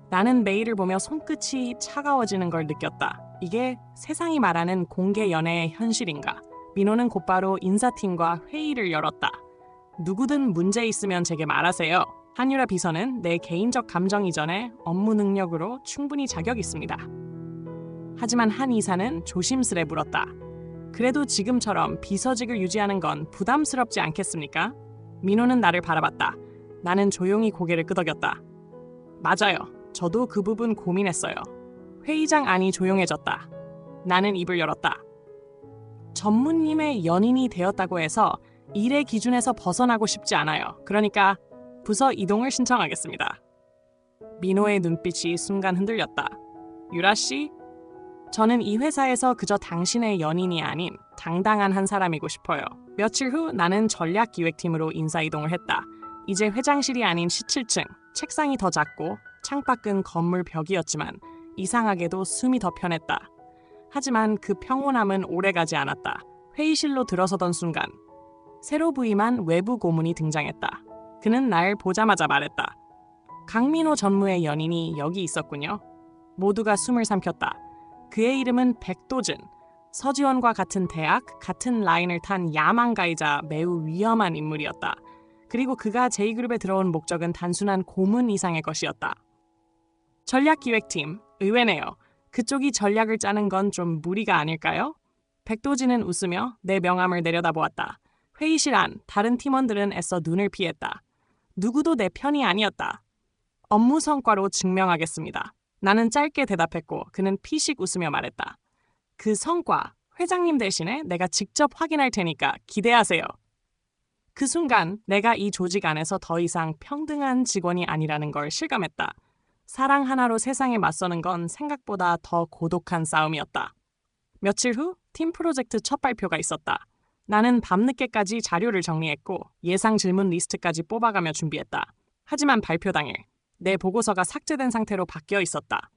나는 메일을 보며 손끝이 차가워지는 걸 느꼈다. 이게 세상이 말하는 공개 연애의 현실인가? 민호는 곧바로 인사팀과 회의를 열었다. 누구든 문제 있으면 제게 말하세요. 한유라 비서는 내 개인적 감정 이전에 업무 능력으로 충분히 자격 있습니다. 하지만 한 이사는 조심스레 물었다. 그래도 지금처럼 비서직을 유지하는 건 부담스럽지 않겠습니까? 민호는 나를 바라봤다. 나는 조용히 고개를 끄덕였다. 맞아요. 저도 그 부분 고민했어요. 회의장 안이 조용해졌다. 나는 입을 열었다. 전무님의 연인이 되었다고 해서 일의 기준에서 벗어나고 싶지 않아요. 그러니까 부서 이동을 신청하겠습니다. 민호의 눈빛이 순간 흔들렸다. 유라 씨? 저는 이 회사에서 그저 당신의 연인이 아닌 당당한 한 사람이고 싶어요. 며칠 후 나는 전략기획팀으로 인사이동을 했다. 이제 회장실이 아닌 17층, 책상이 더 작고 창밖은 건물 벽이었지만 이상하게도 숨이 더 편했다. 하지만 그 평온함은 오래가지 않았다. 회의실로 들어서던 순간 새로 부임한 외부 고문이 등장했다. 그는 날 보자마자 말했다. 강민호 전무의 연인이 여기 있었군요. 모두가 숨을 삼켰다. 그의 이름은 백도준. 서지원과 같은 대학, 같은 라인을 탄 야망가이자 매우 위험한 인물이었다. 그리고 그가 제2그룹에 들어온 목적은 단순한 고문 이상의 것이었다. 전략기획팀, 의외네요. 그쪽이 전략을 짜는 건 좀 무리가 아닐까요? 백도진은 웃으며 내 명함을 내려다보았다. 회의실 안 다른 팀원들은 애써 눈을 피했다. 누구도 내 편이 아니었다. 업무 성과로 증명하겠습니다. 나는 짧게 대답했고 그는 피식 웃으며 말했다. 그 성과, 회장님 대신에 내가 직접 확인할 테니까 기대하세요. 그 순간 내가 이 조직 안에서 더 이상 평등한 직원이 아니라는 걸 실감했다. 사랑 하나로 세상에 맞서는 건 생각보다 더 고독한 싸움이었다. 며칠 후 팀 프로젝트 첫 발표가 있었다. 나는 밤늦게까지 자료를 정리했고 예상 질문 리스트까지 뽑아가며 준비했다. 하지만 발표 당일 내 보고서가 삭제된 상태로 바뀌어 있었다.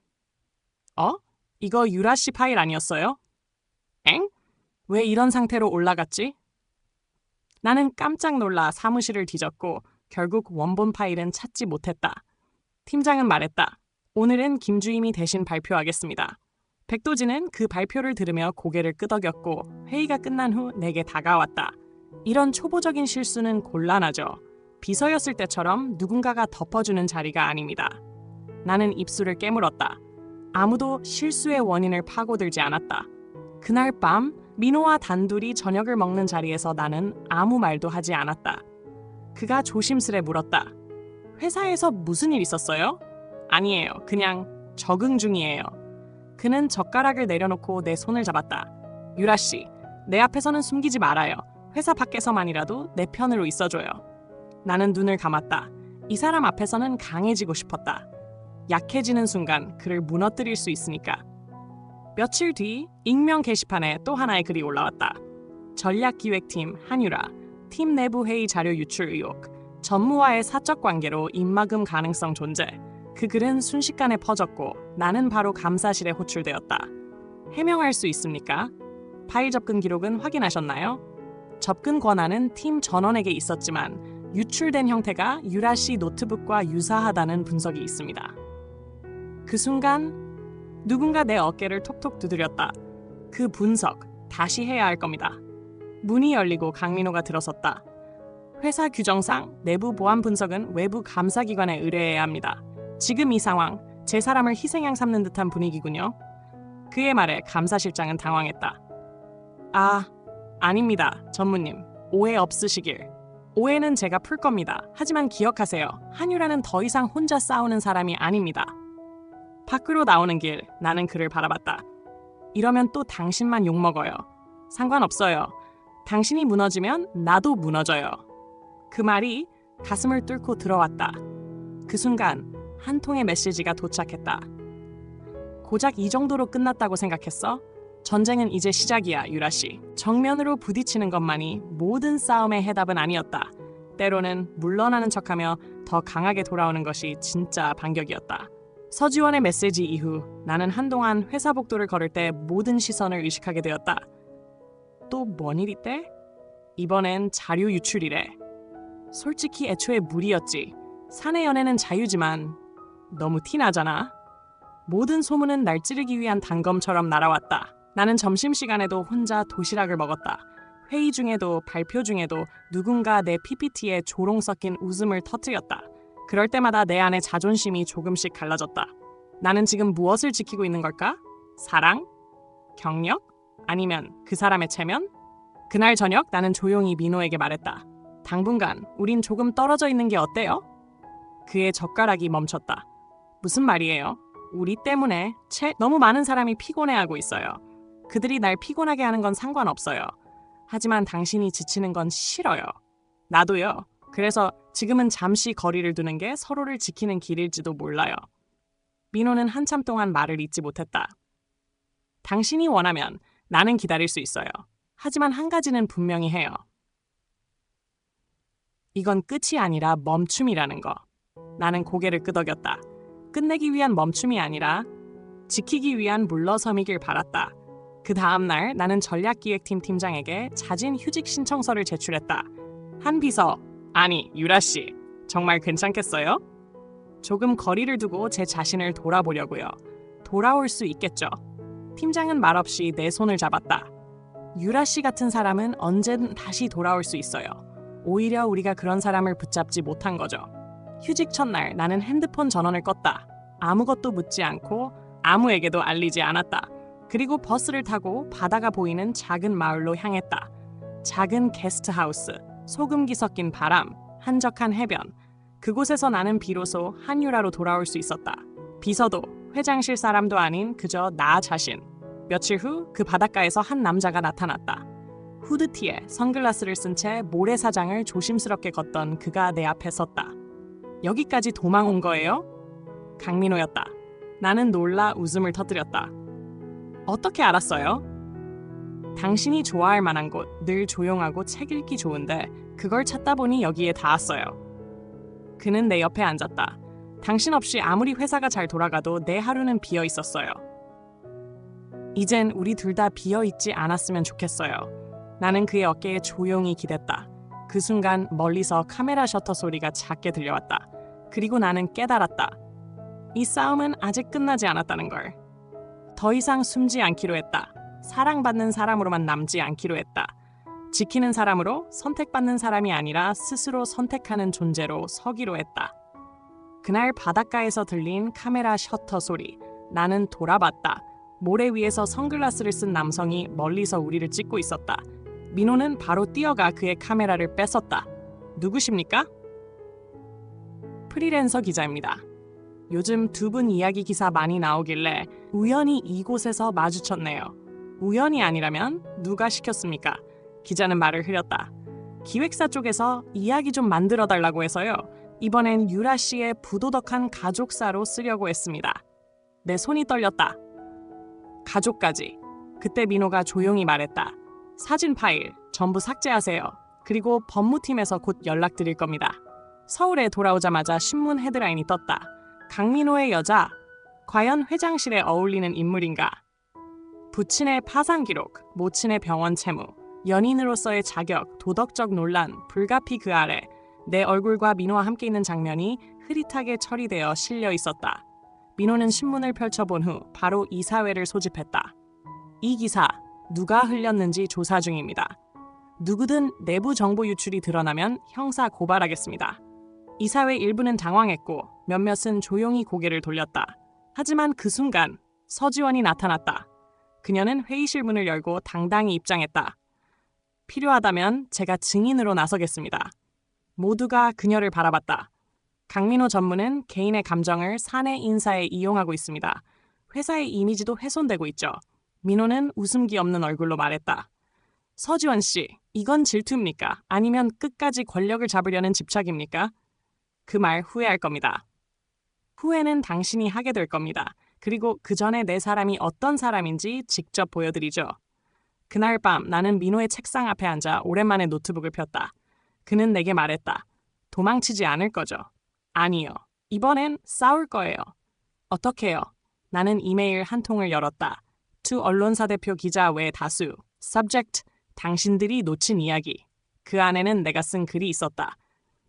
이거 유라 씨 파일 아니었어요? 엥? 왜 이런 상태로 올라갔지? 나는 깜짝 놀라 사무실을 뒤졌고 결국 원본 파일은 찾지 못했다. 팀장은 말했다. 오늘은 김주임이 대신 발표하겠습니다. 백도진은 그 발표를 들으며 고개를 끄덕였고 회의가 끝난 후 내게 다가왔다. 이런 초보적인 실수는 곤란하죠. 비서였을 때처럼 누군가가 덮어주는 자리가 아닙니다. 나는 입술을 깨물었다. 아무도 실수의 원인을 파고들지 않았다. 그날 밤 민호와 단둘이 저녁을 먹는 자리에서 나는 아무 말도 하지 않았다. 그가 조심스레 물었다. 회사에서 무슨 일 있었어요? 아니에요. 그냥 적응 중이에요. 그는 젓가락을 내려놓고 내 손을 잡았다. 유라 씨, 내 앞에서는 숨기지 말아요. 회사 밖에서만이라도 내 편으로 있어줘요. 나는 눈을 감았다. 이 사람 앞에서는 강해지고 싶었다. 약해지는 순간 그를 무너뜨릴 수 있으니까. 며칠 뒤 익명 게시판에 또 하나의 글이 올라왔다. 전략기획팀 한유라, 팀 내부 회의 자료 유출 의혹, 전무와의 사적 관계로 입막음 가능성 존재. 그 글은 순식간에 퍼졌고 나는 바로 감사실에 호출되었다. 해명할 수 있습니까? 파일 접근 기록은 확인하셨나요? 접근 권한은 팀 전원에게 있었지만 유출된 형태가 유라 씨 노트북과 유사하다는 분석이 있습니다. 그 순간 누군가 내 어깨를 톡톡 두드렸다. 그 분석 다시 해야 할 겁니다. 문이 열리고 강민호가 들어섰다. 회사 규정상 내부 보안 분석은 외부 감사기관에 의뢰해야 합니다. 지금 이 상황, 제 사람을 희생양 삼는 듯한 분위기군요. 그의 말에 감사실장은 당황했다. 아닙니다, 전무님. 오해 없으시길. 오해는 제가 풀 겁니다. 하지만 기억하세요. 한유라는 더 이상 혼자 싸우는 사람이 아닙니다. 밖으로 나오는 길, 나는 그를 바라봤다. 이러면 또 당신만 욕먹어요. 상관없어요. 당신이 무너지면 나도 무너져요. 그 말이 가슴을 뚫고 들어왔다. 그 순간 한 통의 메시지가 도착했다. 고작 이 정도로 끝났다고 생각했어? 전쟁은 이제 시작이야, 유라 씨. 정면으로 부딪히는 것만이 모든 싸움의 해답은 아니었다. 때로는 물러나는 척하며 더 강하게 돌아오는 것이 진짜 반격이었다. 서지원의 메시지 이후 나는 한동안 회사 복도를 걸을 때 모든 시선을 의식하게 되었다. 또 뭔 일 있대? 이번엔 자료 유출이래. 솔직히 애초에 무리였지. 사내 연애는 자유지만 너무 티나잖아. 모든 소문은 날 찌르기 위한 단검처럼 날아왔다. 나는 점심시간에도 혼자 도시락을 먹었다. 회의 중에도 발표 중에도 누군가 내 PPT에 조롱 섞인 웃음을 터뜨렸다. 그럴 때마다 내 안의 자존심이 조금씩 갈라졌다. 나는 지금 무엇을 지키고 있는 걸까? 사랑? 경력? 아니면 그 사람의 체면? 그날 저녁 나는 조용히 민호에게 말했다. 당분간 우린 조금 떨어져 있는 게 어때요? 그의 젓가락이 멈췄다. 무슨 말이에요? 우리 때문에 너무 많은 사람이 피곤해하고 있어요. 그들이 날 피곤하게 하는 건 상관없어요. 하지만 당신이 지치는 건 싫어요. 나도요. 그래서 지금은 잠시 거리를 두는 게 서로를 지키는 길일지도 몰라요. 민호는 한참 동안 말을 잇지 못했다. 당신이 원하면 나는 기다릴 수 있어요. 하지만 한 가지는 분명히 해요. 이건 끝이 아니라 멈춤이라는 거. 나는 고개를 끄덕였다. 끝내기 위한 멈춤이 아니라 지키기 위한 물러섬이길 바랐다. 그 다음 날 나는 전략기획팀 팀장에게 자진 휴직 신청서를 제출했다. 한 비서, 아니 유라 씨, 정말 괜찮겠어요? 조금 거리를 두고 제 자신을 돌아보려고요. 돌아올 수 있겠죠. 팀장은 말없이 내 손을 잡았다. 유라 씨 같은 사람은 언제든 다시 돌아올 수 있어요. 오히려 우리가 그런 사람을 붙잡지 못한 거죠. 휴직 첫날 나는 핸드폰 전원을 껐다. 아무것도 묻지 않고 아무에게도 알리지 않았다. 그리고 버스를 타고 바다가 보이는 작은 마을로 향했다. 작은 게스트하우스, 소금기 섞인 바람, 한적한 해변. 그곳에서 나는 비로소 한유라로 돌아올 수 있었다. 비서도 회장실 사람도 아닌 그저 나 자신. 며칠 후 그 바닷가에서 한 남자가 나타났다. 후드티에 선글라스를 쓴 채 모래사장을 조심스럽게 걷던 그가 내 앞에 섰다. 여기까지 도망 온 거예요? 강민호였다. 나는 놀라 웃음을 터뜨렸다. 어떻게 알았어요? 당신이 좋아할 만한 곳, 늘 조용하고 책 읽기 좋은데 그걸 찾다 보니 여기에 닿았어요. 그는 내 옆에 앉았다. 당신 없이 아무리 회사가 잘 돌아가도 내 하루는 비어 있었어요. 이젠 우리 둘 다 비어 있지 않았으면 좋겠어요. 나는 그의 어깨에 조용히 기댔다. 그 순간 멀리서 카메라 셔터 소리가 작게 들려왔다. 그리고 나는 깨달았다. 이 싸움은 아직 끝나지 않았다는 걸. 더 이상 숨지 않기로 했다. 사랑받는 사람으로만 남지 않기로 했다. 지키는 사람으로, 선택받는 사람이 아니라 스스로 선택하는 존재로 서기로 했다. 그날 바닷가에서 들린 카메라 셔터 소리. 나는 돌아봤다. 모래 위에서 선글라스를 쓴 남성이 멀리서 우리를 찍고 있었다. 민호는 바로 뛰어가 그의 카메라를 뺏었다. 누구십니까? 프리랜서 기자입니다. 요즘 두 분 이야기 기사 많이 나오길래 우연히 이곳에서 마주쳤네요. 우연이 아니라면 누가 시켰습니까? 기자는 말을 흐렸다. 기획사 쪽에서 이야기 좀 만들어달라고 해서요. 이번엔 유라 씨의 부도덕한 가족사로 쓰려고 했습니다. 내 손이 떨렸다. 가족까지. 그때 민호가 조용히 말했다. 사진 파일 전부 삭제하세요. 그리고 법무팀에서 곧 연락드릴 겁니다. 서울에 돌아오자마자 신문 헤드라인이 떴다. 강민호의 여자, 과연 회장실에 어울리는 인물인가? 부친의 파산 기록, 모친의 병원 채무, 연인으로서의 자격, 도덕적 논란, 불가피 그 아래 내 얼굴과 민호와 함께 있는 장면이 흐릿하게 처리되어 실려 있었다. 민호는 신문을 펼쳐본 후 바로 이사회를 소집했다. 이 기사 누가 흘렸는지 조사 중입니다. 누구든 내부 정보 유출이 드러나면 형사 고발하겠습니다. 이사회 일부는 당황했고 몇몇은 조용히 고개를 돌렸다. 하지만 그 순간 서지원이 나타났다. 그녀는 회의실 문을 열고 당당히 입장했다. 필요하다면 제가 증인으로 나서겠습니다. 모두가 그녀를 바라봤다. 강민호 전무는 개인의 감정을 사내 인사에 이용하고 있습니다. 회사의 이미지도 훼손되고 있죠. 민호는 웃음기 없는 얼굴로 말했다. 서지원 씨, 이건 질투입니까? 아니면 끝까지 권력을 잡으려는 집착입니까? 그 말 후회할 겁니다. 후회는 당신이 하게 될 겁니다. 그리고 그 전에 내 사람이 어떤 사람인지 직접 보여드리죠. 그날 밤 나는 민호의 책상 앞에 앉아 오랜만에 노트북을 폈다. 그는 내게 말했다. 도망치지 않을 거죠? 아니요. 이번엔 싸울 거예요. 어떻게요? 나는 이메일 한 통을 열었다. 투 언론사 대표 기자 외 다수. Subject, 당신들이 놓친 이야기. 그 안에는 내가 쓴 글이 있었다.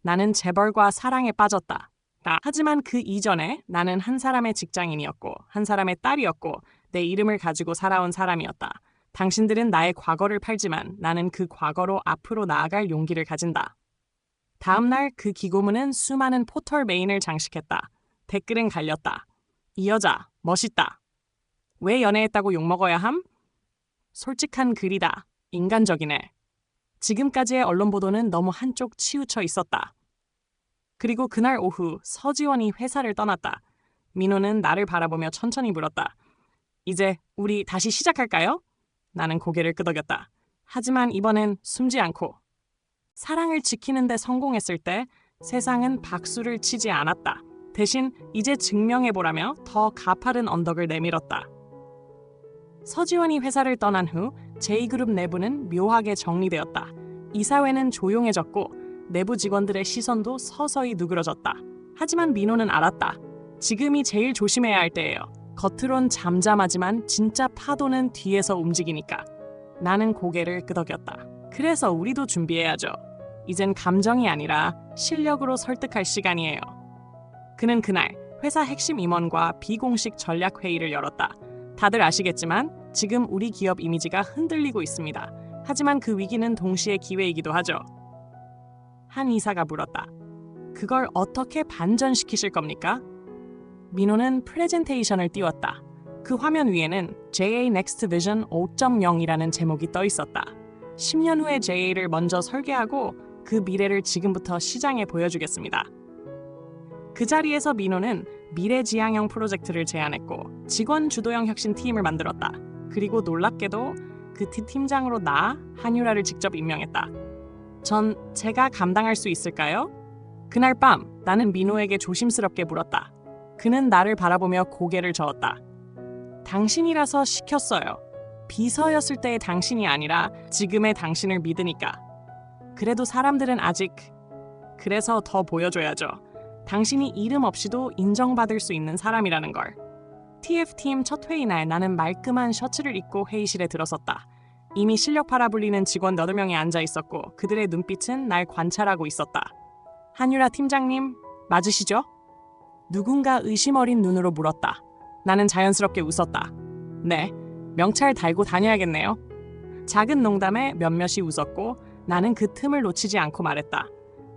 나는 재벌과 사랑에 빠졌다. 하지만 그 이전에 나는 한 사람의 직장인이었고 한 사람의 딸이었고 내 이름을 가지고 살아온 사람이었다. 당신들은 나의 과거를 팔지만 나는 그 과거로 앞으로 나아갈 용기를 가진다. 다음 날 그 기고문은 수많은 포털 메인을 장식했다. 댓글은 갈렸다. 이 여자 멋있다. 왜 연애했다고 욕먹어야 함? 솔직한 글이다. 인간적이네. 지금까지의 언론 보도는 너무 한쪽 치우쳐 있었다. 그리고 그날 오후 서지원이 회사를 떠났다. 민호는 나를 바라보며 천천히 물었다. 이제 우리 다시 시작할까요? 나는 고개를 끄덕였다. 하지만 이번엔 숨지 않고. 사랑을 지키는데 성공했을 때 세상은 박수를 치지 않았다. 대신 이제 증명해보라며 더 가파른 언덕을 내밀었다. 서지원이 회사를 떠난 후 J그룹 내부는 묘하게 정리되었다. 이사회는 조용해졌고 내부 직원들의 시선도 서서히 누그러졌다. 하지만 민호는 알았다. 지금이 제일 조심해야 할 때예요. 겉으론 잠잠하지만 진짜 파도는 뒤에서 움직이니까. 나는 고개를 끄덕였다. 그래서 우리도 준비해야죠. 이젠 감정이 아니라 실력으로 설득할 시간이에요. 그는 그날 회사 핵심 임원과 비공식 전략 회의를 열었다. 다들 아시겠지만 지금 우리 기업 이미지가 흔들리고 있습니다. 하지만 그 위기는 동시에 기회이기도 하죠. 한 이사가 물었다. 그걸 어떻게 반전시키실 겁니까? 민호는 프레젠테이션을 띄웠다. 그 화면 위에는 JA Next Vision 5.0이라는 제목이 떠 있었다. 10년 후의 JA를 먼저 설계하고 그 미래를 지금부터 시장에 보여주겠습니다. 그 자리에서 민호는 미래지향형 프로젝트를 제안했고 직원 주도형 혁신 팀을 만들었다. 그리고 놀랍게도 그 팀장으로 나, 한유라를 직접 임명했다. 전 제가 감당할 수 있을까요? 그날 밤 나는 민호에게 조심스럽게 물었다. 그는 나를 바라보며 고개를 저었다. 당신이라서 시켰어요. 비서였을 때의 당신이 아니라 지금의 당신을 믿으니까. 그래도 사람들은 아직... 그래서 더 보여줘야죠. 당신이 이름 없이도 인정받을 수 있는 사람이라는 걸. TF팀 첫 회의 날 나는 말끔한 셔츠를 입고 회의실에 들어섰다. 이미 실력 팔아불리는 직원 8명이 앉아 있었고 그들의 눈빛은 날 관찰하고 있었다. 한유라 팀장님, 맞으시죠? 누군가 의심 어린 눈으로 물었다. 나는 자연스럽게 웃었다. 네, 명찰 달고 다녀야겠네요. 작은 농담에 몇몇이 웃었고 나는 그 틈을 놓치지 않고 말했다.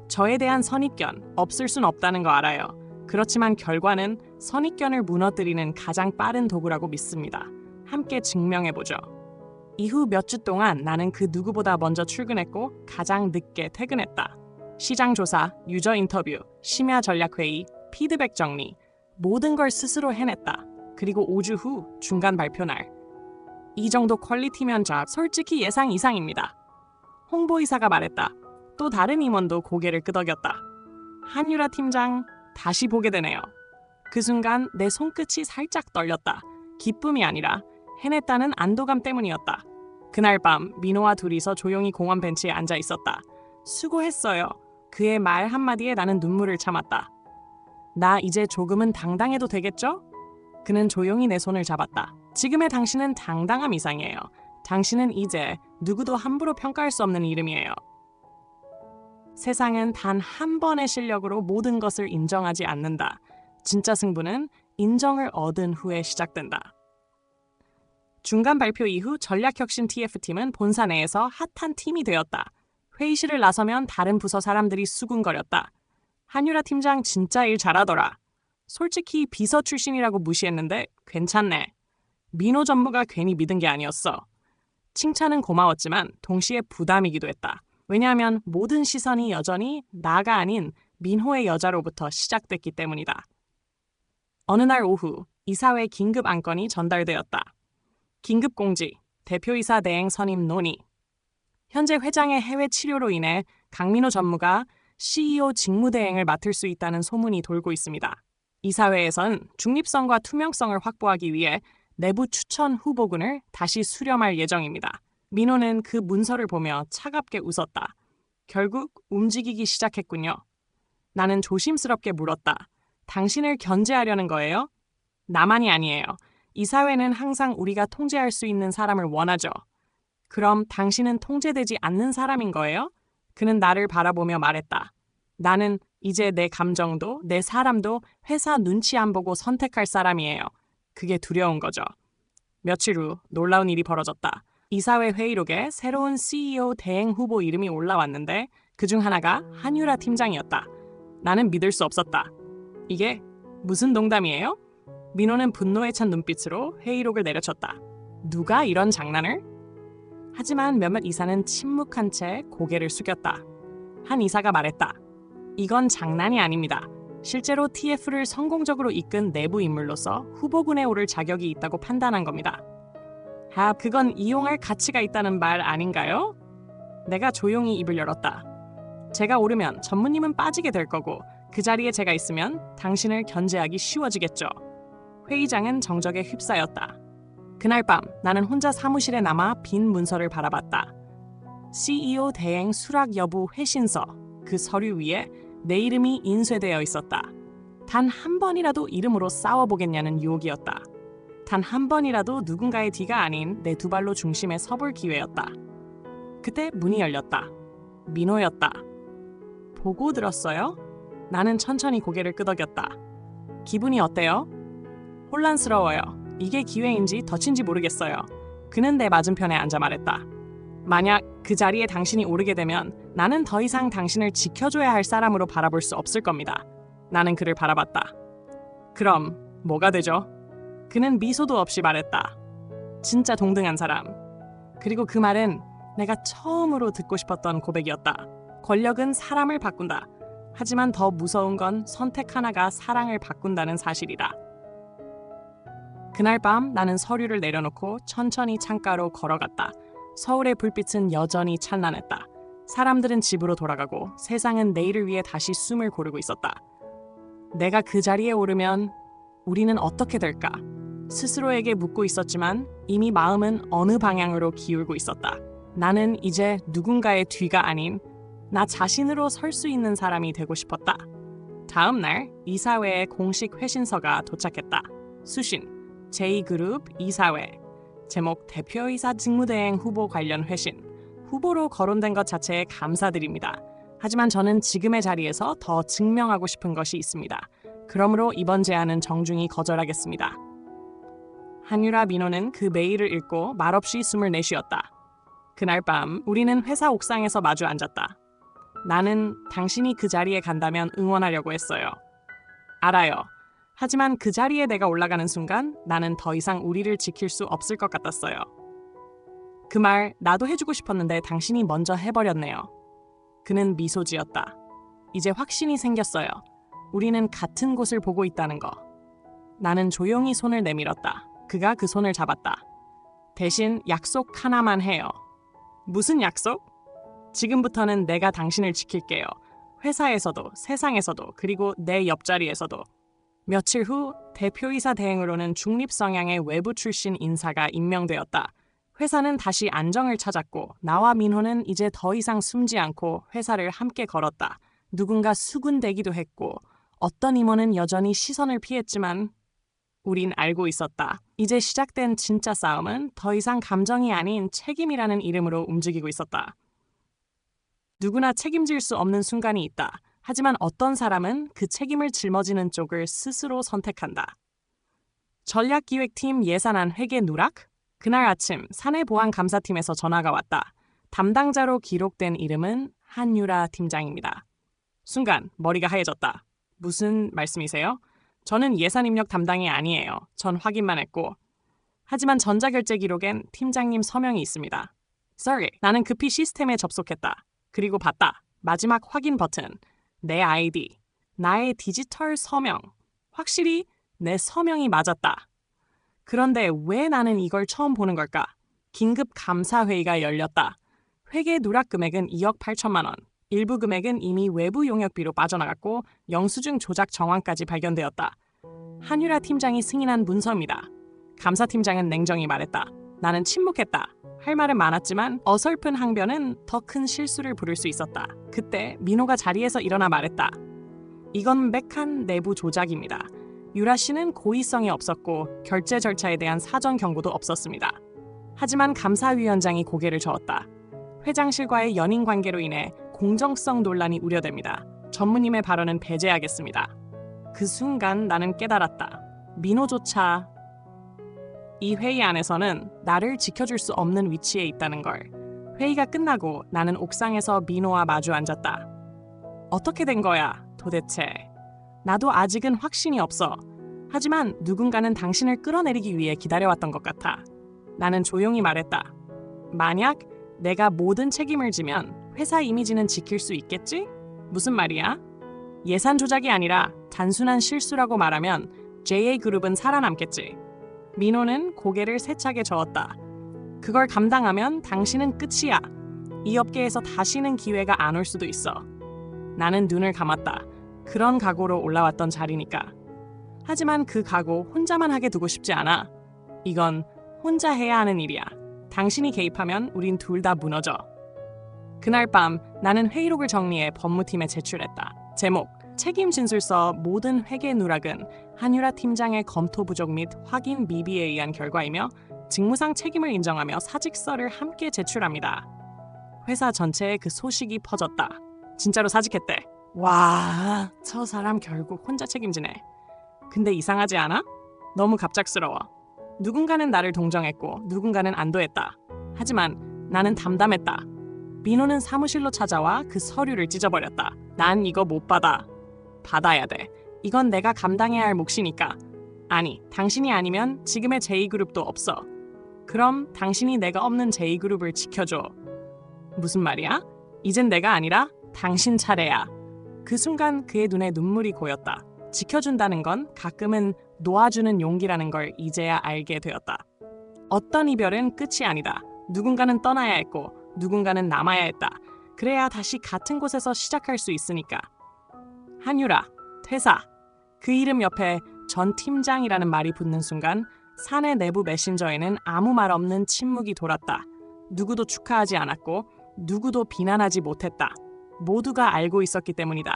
저에 대한 선입견 없을 순 없다는 거 알아요. 그렇지만 결과는 선입견을 무너뜨리는 가장 빠른 도구라고 믿습니다. 함께 증명해보죠. 이후 몇 주 동안 나는 그 누구보다 먼저 출근했고 가장 늦게 퇴근했다. 시장 조사, 유저 인터뷰, 심야 전략 회의, 피드백 정리, 모든 걸 스스로 해냈다. 그리고 5주 후 중간 발표 날. 이 정도 퀄리티면 솔직히 예상 이상입니다. 홍보이사가 말했다. 또 다른 임원도 고개를 끄덕였다. 한유라 팀장, 다시 보게 되네요. 그 순간 내 손끝이 살짝 떨렸다. 기쁨이 아니라 해냈다는 안도감 때문이었다. 그날 밤 민호와 둘이서 조용히 공원 벤치에 앉아 있었다. 수고했어요. 그의 말 한마디에 나는 눈물을 참았다. 나 이제 조금은 당당해도 되겠죠? 그는 조용히 내 손을 잡았다. 지금의 당신은 당당함 이상이에요. 당신은 이제 누구도 함부로 평가할 수 없는 이름이에요. 세상은 단 한 번의 실력으로 모든 것을 인정하지 않는다. 진짜 승부는 인정을 얻은 후에 시작된다. 중간 발표 이후 전략혁신 TF팀은 본사 내에서 핫한 팀이 되었다. 회의실을 나서면 다른 부서 사람들이 수군거렸다. 한유라 팀장 진짜 일 잘하더라. 솔직히 비서 출신이라고 무시했는데 괜찮네. 민호 전무가 괜히 믿은 게 아니었어. 칭찬은 고마웠지만 동시에 부담이기도 했다. 왜냐하면 모든 시선이 여전히 나가 아닌 민호의 여자로부터 시작됐기 때문이다. 어느 날 오후 이사회 긴급 안건이 전달되었다. 긴급 공지, 대표이사 대행 선임 논의. 현재 회장의 해외 치료로 인해 강민호 전무가 CEO 직무대행을 맡을 수 있다는 소문이 돌고 있습니다. 이사회에선 중립성과 투명성을 확보하기 위해 내부 추천 후보군을 다시 수렴할 예정입니다. 민호는 그 문서를 보며 차갑게 웃었다. 결국 움직이기 시작했군요. 나는 조심스럽게 물었다. 당신을 견제하려는 거예요? 나만이 아니에요. 이사회는 항상 우리가 통제할 수 있는 사람을 원하죠. 그럼 당신은 통제되지 않는 사람인 거예요? 그는 나를 바라보며 말했다. 나는 이제 내 감정도 내 사람도 회사 눈치 안 보고 선택할 사람이에요. 그게 두려운 거죠. 며칠 후 놀라운 일이 벌어졌다. 이사회 회의록에 새로운 CEO 대행 후보 이름이 올라왔는데 그중 하나가 한유라 팀장이었다. 나는 믿을 수 없었다. 이게 무슨 농담이에요? 민호는 분노에 찬 눈빛으로 회의록을 내려쳤다. 누가 이런 장난을? 하지만 몇몇 이사는 침묵한 채 고개를 숙였다. 한 이사가 말했다. 이건 장난이 아닙니다. 실제로 TF를 성공적으로 이끈 내부 인물로서 후보군에 오를 자격이 있다고 판단한 겁니다. 그건 이용할 가치가 있다는 말 아닌가요? 내가 조용히 입을 열었다. 제가 오르면 전무님은 빠지게 될 거고 그 자리에 제가 있으면 당신을 견제하기 쉬워지겠죠. 회의장은 정적에 휩싸였다. 그날 밤 나는 혼자 사무실에 남아 빈 문서를 바라봤다. CEO 대행 수락 여부 회신서. 그 서류 위에 내 이름이 인쇄되어 있었다. 단 한 번이라도 이름으로 싸워보겠냐는 유혹이었다. 단 한 번이라도 누군가의 뒤가 아닌 내 두 발로 중심에 서볼 기회였다. 그때 문이 열렸다. 민호였다. 보고 들었어요? 나는 천천히 고개를 끄덕였다. 기분이 어때요? 혼란스러워요. 이게 기회인지 덫인지 모르겠어요. 그는 내 맞은편에 앉아 말했다. 만약 그 자리에 당신이 오르게 되면 나는 더 이상 당신을 지켜줘야 할 사람으로 바라볼 수 없을 겁니다. 나는 그를 바라봤다. 그럼 뭐가 되죠? 그는 미소도 없이 말했다. 진짜 동등한 사람. 그리고 그 말은 내가 처음으로 듣고 싶었던 고백이었다. 권력은 사람을 바꾼다. 하지만 더 무서운 건 선택 하나가 사랑을 바꾼다는 사실이다. 그날 밤 나는 서류를 내려놓고 천천히 창가로 걸어갔다. 서울의 불빛은 여전히 찬란했다. 사람들은 집으로 돌아가고 세상은 내일을 위해 다시 숨을 고르고 있었다. 내가 그 자리에 오르면 우리는 어떻게 될까? 스스로에게 묻고 있었지만 이미 마음은 어느 방향으로 기울고 있었다. 나는 이제 누군가의 뒤가 아닌 나 자신으로 설 수 있는 사람이 되고 싶었다. 다음 날 이사회의 공식 회신서가 도착했다. 수신 J그룹 이사회. 제목 대표이사 직무대행 후보 관련 회신. 후보로 거론된 것 자체에 감사드립니다. 하지만 저는 지금의 자리에서 더 증명하고 싶은 것이 있습니다. 그러므로 이번 제안은 정중히 거절하겠습니다. 한유라 민호는 그 메일을 읽고 말없이 숨을 내쉬었다. 그날 밤 우리는 회사 옥상에서 마주 앉았다. 나는 당신이 그 자리에 간다면 응원하려고 했어요. 알아요. 하지만 그 자리에 내가 올라가는 순간 나는 더 이상 우리를 지킬 수 없을 것 같았어요. 그 말 나도 해주고 싶었는데 당신이 먼저 해버렸네요. 그는 미소 지었다. 이제 확신이 생겼어요. 우리는 같은 곳을 보고 있다는 거. 나는 조용히 손을 내밀었다. 그가 그 손을 잡았다. 대신 약속 하나만 해요. 무슨 약속? 지금부터는 내가 당신을 지킬게요. 회사에서도, 세상에서도, 그리고 내 옆자리에서도. 며칠 후 대표이사 대행으로는 중립 성향의 외부 출신 인사가 임명되었다. 회사는 다시 안정을 찾았고 나와 민호는 이제 더 이상 숨지 않고 회사를 함께 걸었다. 누군가 수군대기도 했고 어떤 임원은 여전히 시선을 피했지만 우린 알고 있었다. 이제 시작된 진짜 싸움은 더 이상 감정이 아닌 책임이라는 이름으로 움직이고 있었다. 누구나 책임질 수 없는 순간이 있다. 하지만 어떤 사람은 그 책임을 짊어지는 쪽을 스스로 선택한다. 전략기획팀 예산안 회계 누락? 그날 아침 사내보안감사팀에서 전화가 왔다. 담당자로 기록된 이름은 한유라 팀장입니다. 순간 머리가 하얘졌다. 무슨 말씀이세요? 저는 예산 입력 담당이 아니에요. 전 확인만 했고. 하지만 전자결제 기록엔 팀장님 서명이 있습니다. Sorry. 나는 급히 시스템에 접속했다. 그리고 봤다. 마지막 확인 버튼. 내 아이디. 나의 디지털 서명. 확실히 내 서명이 맞았다. 그런데 왜 나는 이걸 처음 보는 걸까? 긴급 감사회의가 열렸다. 회계 누락 금액은 2억 8천만 원. 일부 금액은 이미 외부 용역비로 빠져나갔고 영수증 조작 정황까지 발견되었다. 한유라 팀장이 승인한 문서입니다. 감사팀장은 냉정히 말했다. 나는 침묵했다. 할 말은 많았지만 어설픈 항변은 더 큰 실수를 부를 수 있었다. 그때 민호가 자리에서 일어나 말했다. 이건 맥한 내부 조작입니다. 유라 씨는 고의성이 없었고 결제 절차에 대한 사전 경고도 없었습니다. 하지만 감사위원장이 고개를 저었다. 회장실과의 연인 관계로 인해 공정성 논란이 우려됩니다. 전무님의 발언은 배제하겠습니다. 그 순간 나는 깨달았다. 민호조차 이 회의 안에서는 나를 지켜줄 수 없는 위치에 있다는 걸. 회의가 끝나고 나는 옥상에서 민호와 마주 앉았다. 어떻게 된 거야, 도대체? 나도 아직은 확신이 없어. 하지만 누군가는 당신을 끌어내리기 위해 기다려왔던 것 같아. 나는 조용히 말했다. 만약 내가 모든 책임을 지면 회사 이미지는 지킬 수 있겠지? 무슨 말이야? 예산 조작이 아니라 단순한 실수라고 말하면 JA그룹은 살아남겠지. 민호는 고개를 세차게 저었다. 그걸 감당하면 당신은 끝이야. 이 업계에서 다시는 기회가 안 올 수도 있어. 나는 눈을 감았다. 그런 각오로 올라왔던 자리니까. 하지만 그 각오 혼자만 하게 두고 싶지 않아. 이건 혼자 해야 하는 일이야. 당신이 개입하면 우린 둘 다 무너져. 그날 밤 나는 회의록을 정리해 법무팀에 제출했다. 제목, 책임 진술서 모든 회계 누락은 한유라 팀장의 검토 부족 및 확인 미비에 의한 결과이며 직무상 책임을 인정하며 사직서를 함께 제출합니다. 회사 전체에 그 소식이 퍼졌다. 진짜로 사직했대. 와, 저 사람 결국 혼자 책임지네. 근데 이상하지 않아? 너무 갑작스러워. 누군가는 나를 동정했고 누군가는 안도했다. 하지만 나는 담담했다. 민호는 사무실로 찾아와 그 서류를 찢어버렸다. 난 이거 못 받아. 받아야 돼. 이건 내가 감당해야 할 몫이니까. 아니, 당신이 아니면 지금의 제이그룹도 없어. 그럼 당신이 내가 없는 제이그룹을 지켜줘. 무슨 말이야? 이젠 내가 아니라 당신 차례야. 그 순간 그의 눈에 눈물이 고였다. 지켜준다는 건 가끔은 놓아주는 용기라는 걸 이제야 알게 되었다. 어떤 이별은 끝이 아니다. 누군가는 떠나야 했고 누군가는 남아야 했다. 그래야 다시 같은 곳에서 시작할 수 있으니까. 한유라, 퇴사. 그 이름 옆에 전 팀장이라는 말이 붙는 순간 사내 내부 메신저에는 아무 말 없는 침묵이 돌았다. 누구도 축하하지 않았고 누구도 비난하지 못했다. 모두가 알고 있었기 때문이다.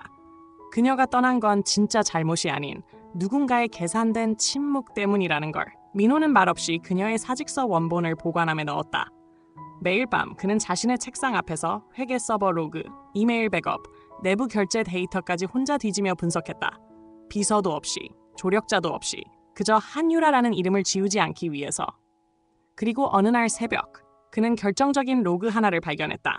그녀가 떠난 건 진짜 잘못이 아닌 누군가의 계산된 침묵 때문이라는 걸. 민호는 말없이 그녀의 사직서 원본을 보관함에 넣었다. 매일 밤 그는 자신의 책상 앞에서 회계 서버 로그, 이메일 백업, 내부 결제 데이터까지 혼자 뒤지며 분석했다. 비서도 없이, 조력자도 없이, 그저 한유라라는 이름을 지우지 않기 위해서. 그리고 어느 날 새벽, 그는 결정적인 로그 하나를 발견했다.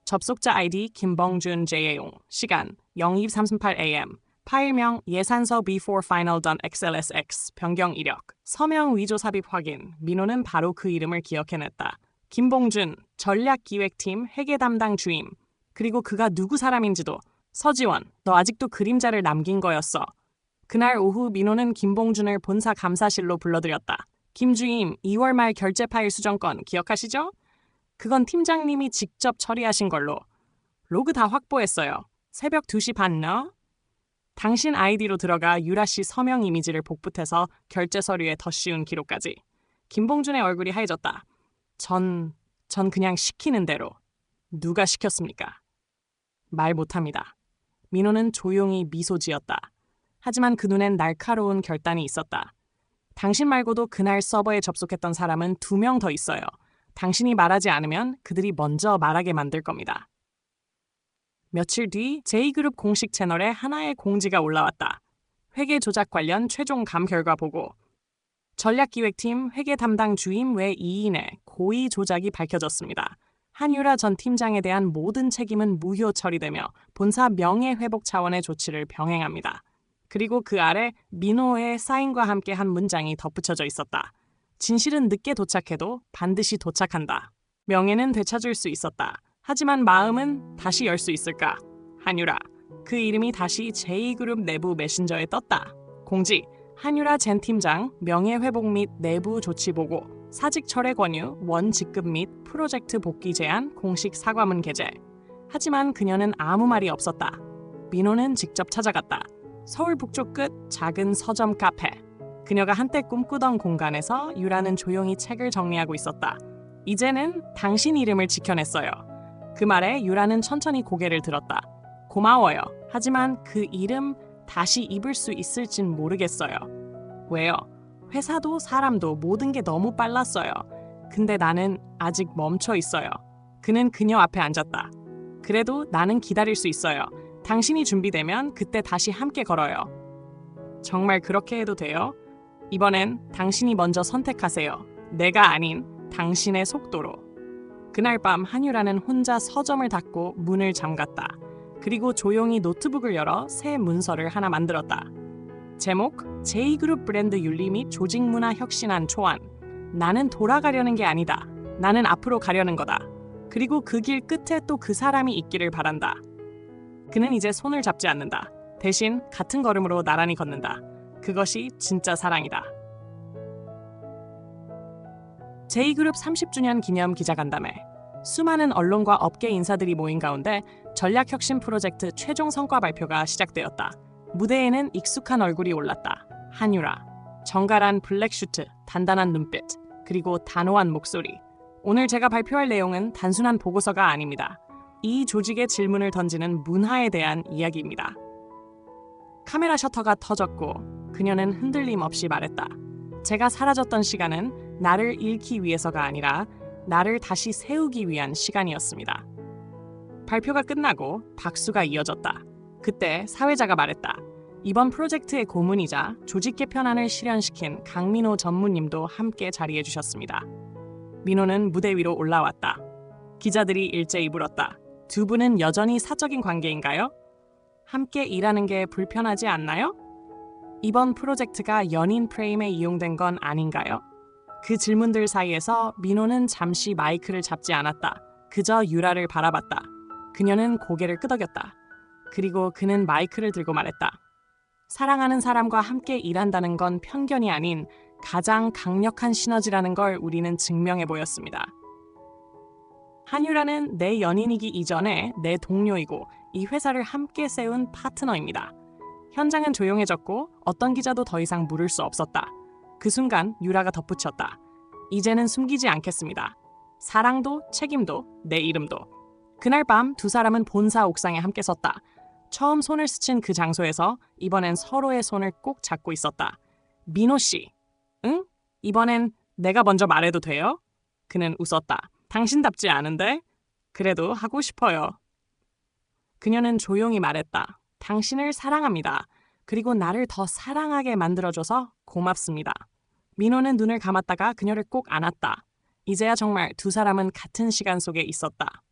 접속자 아이디 김봉준 JA용, 시간 02:38am, 파일명 예산서 B4final.xlsx, 변경 이력, 서명 위조 삽입 확인. 민호는 바로 그 이름을 기억해냈다. 김봉준, 전략기획팀 회계 담당 주임. 그리고 그가 누구 사람인지도. 서지원, 너 아직도 그림자를 남긴 거였어. 그날 오후 민호는 김봉준을 본사 감사실로 불러들였다. 김 주임, 2월 말 결제 파일 수정 건 기억하시죠? 그건 팀장님이 직접 처리하신 걸로. 로그 다 확보했어요. 새벽 2시 반 너? 당신 아이디로 들어가 유라 씨 서명 이미지를 복붙해서 결제 서류에 더 씌운 기록까지. 김봉준의 얼굴이 하얘졌다. 전 그냥 시키는 대로. 누가 시켰습니까? 말 못합니다. 민호는 조용히 미소 지었다. 하지만 그 눈엔 날카로운 결단이 있었다. 당신 말고도 그날 서버에 접속했던 사람은 2명 더 있어요. 당신이 말하지 않으면 그들이 먼저 말하게 만들 겁니다. 며칠 뒤 제이그룹 공식 채널에 하나의 공지가 올라왔다. 회계 조작 관련 최종 감 결과 보고. 전략기획팀 회계 담당 주임 외 2인의 고의 조작이 밝혀졌습니다. 한유라 전 팀장에 대한 모든 책임은 무효 처리되며 본사 명예회복 차원의 조치를 병행합니다. 그리고 그 아래 민호의 사인과 함께 한 문장이 덧붙여져 있었다. 진실은 늦게 도착해도 반드시 도착한다. 명예는 되찾을 수 있었다. 하지만 마음은 다시 열 수 있을까? 한유라. 그 이름이 다시 제이그룹 내부 메신저에 떴다. 공지. 한유라 전 팀장 명예회복 및 내부 조치 보고. 사직 철회 권유, 원 직급 및 프로젝트 복귀 제안, 공식 사과문 게재. 하지만 그녀는 아무 말이 없었다. 민호는 직접 찾아갔다. 서울 북쪽 끝 작은 서점 카페. 그녀가 한때 꿈꾸던 공간에서 유라는 조용히 책을 정리하고 있었다. 이제는 당신 이름을 지켜냈어요. 그 말에 유라는 천천히 고개를 들었다. 고마워요. 하지만 그 이름 다시 입을 수 있을진 모르겠어요. 왜요? 회사도 사람도 모든 게 너무 빨랐어요. 근데 나는 아직 멈춰 있어요. 그는 그녀 앞에 앉았다. 그래도 나는 기다릴 수 있어요. 당신이 준비되면 그때 다시 함께 걸어요. 정말 그렇게 해도 돼요? 이번엔 당신이 먼저 선택하세요. 내가 아닌 당신의 속도로. 그날 밤 한유라는 혼자 서점을 닫고 문을 잠갔다. 그리고 조용히 노트북을 열어 새 문서를 하나 만들었다. 제목, J그룹 브랜드 윤리 및 조직 문화 혁신안 초안. 나는 돌아가려는 게 아니다. 나는 앞으로 가려는 거다. 그리고 그 길 끝에 또 그 사람이 있기를 바란다. 그는 이제 손을 잡지 않는다. 대신 같은 걸음으로 나란히 걷는다. 그것이 진짜 사랑이다. J그룹 30주년 기념 기자간담회. 수많은 언론과 업계 인사들이 모인 가운데 전략혁신 프로젝트 최종 성과 발표가 시작되었다. 무대에는 익숙한 얼굴이 올랐다. 한유라. 정갈한 블랙 슈트, 단단한 눈빛, 그리고 단호한 목소리. 오늘 제가 발표할 내용은 단순한 보고서가 아닙니다. 이 조직의 질문을 던지는 문화에 대한 이야기입니다. 카메라 셔터가 터졌고 그녀는 흔들림 없이 말했다. 제가 사라졌던 시간은 나를 잃기 위해서가 아니라 나를 다시 세우기 위한 시간이었습니다. 발표가 끝나고 박수가 이어졌다. 그때 사회자가 말했다. 이번 프로젝트의 고문이자 조직 개편안을 실현시킨 강민호 전무님도 함께 자리해 주셨습니다. 민호는 무대 위로 올라왔다. 기자들이 일제히 물었다. 두 분은 여전히 사적인 관계인가요? 함께 일하는 게 불편하지 않나요? 이번 프로젝트가 연인 프레임에 이용된 건 아닌가요? 그 질문들 사이에서 민호는 잠시 마이크를 잡지 않았다. 그저 유라를 바라봤다. 그녀는 고개를 끄덕였다. 그리고 그는 마이크를 들고 말했다. 사랑하는 사람과 함께 일한다는 건 편견이 아닌 가장 강력한 시너지라는 걸 우리는 증명해 보였습니다. 한유라는 내 연인이기 이전에 내 동료이고 이 회사를 함께 세운 파트너입니다. 현장은 조용해졌고 어떤 기자도 더 이상 물을 수 없었다. 그 순간 유라가 덧붙였다. 이제는 숨기지 않겠습니다. 사랑도 책임도 내 이름도. 그날 밤 두 사람은 본사 옥상에 함께 섰다. 처음 손을 스친 그 장소에서 이번엔 서로의 손을 꼭 잡고 있었다. 민호 씨, 응? 이번엔 내가 먼저 말해도 돼요? 그는 웃었다. 당신답지 않은데? 그래도 하고 싶어요. 그녀는 조용히 말했다. 당신을 사랑합니다. 그리고 나를 더 사랑하게 만들어줘서 고맙습니다. 민호는 눈을 감았다가 그녀를 꼭 안았다. 이제야 정말 두 사람은 같은 시간 속에 있었다.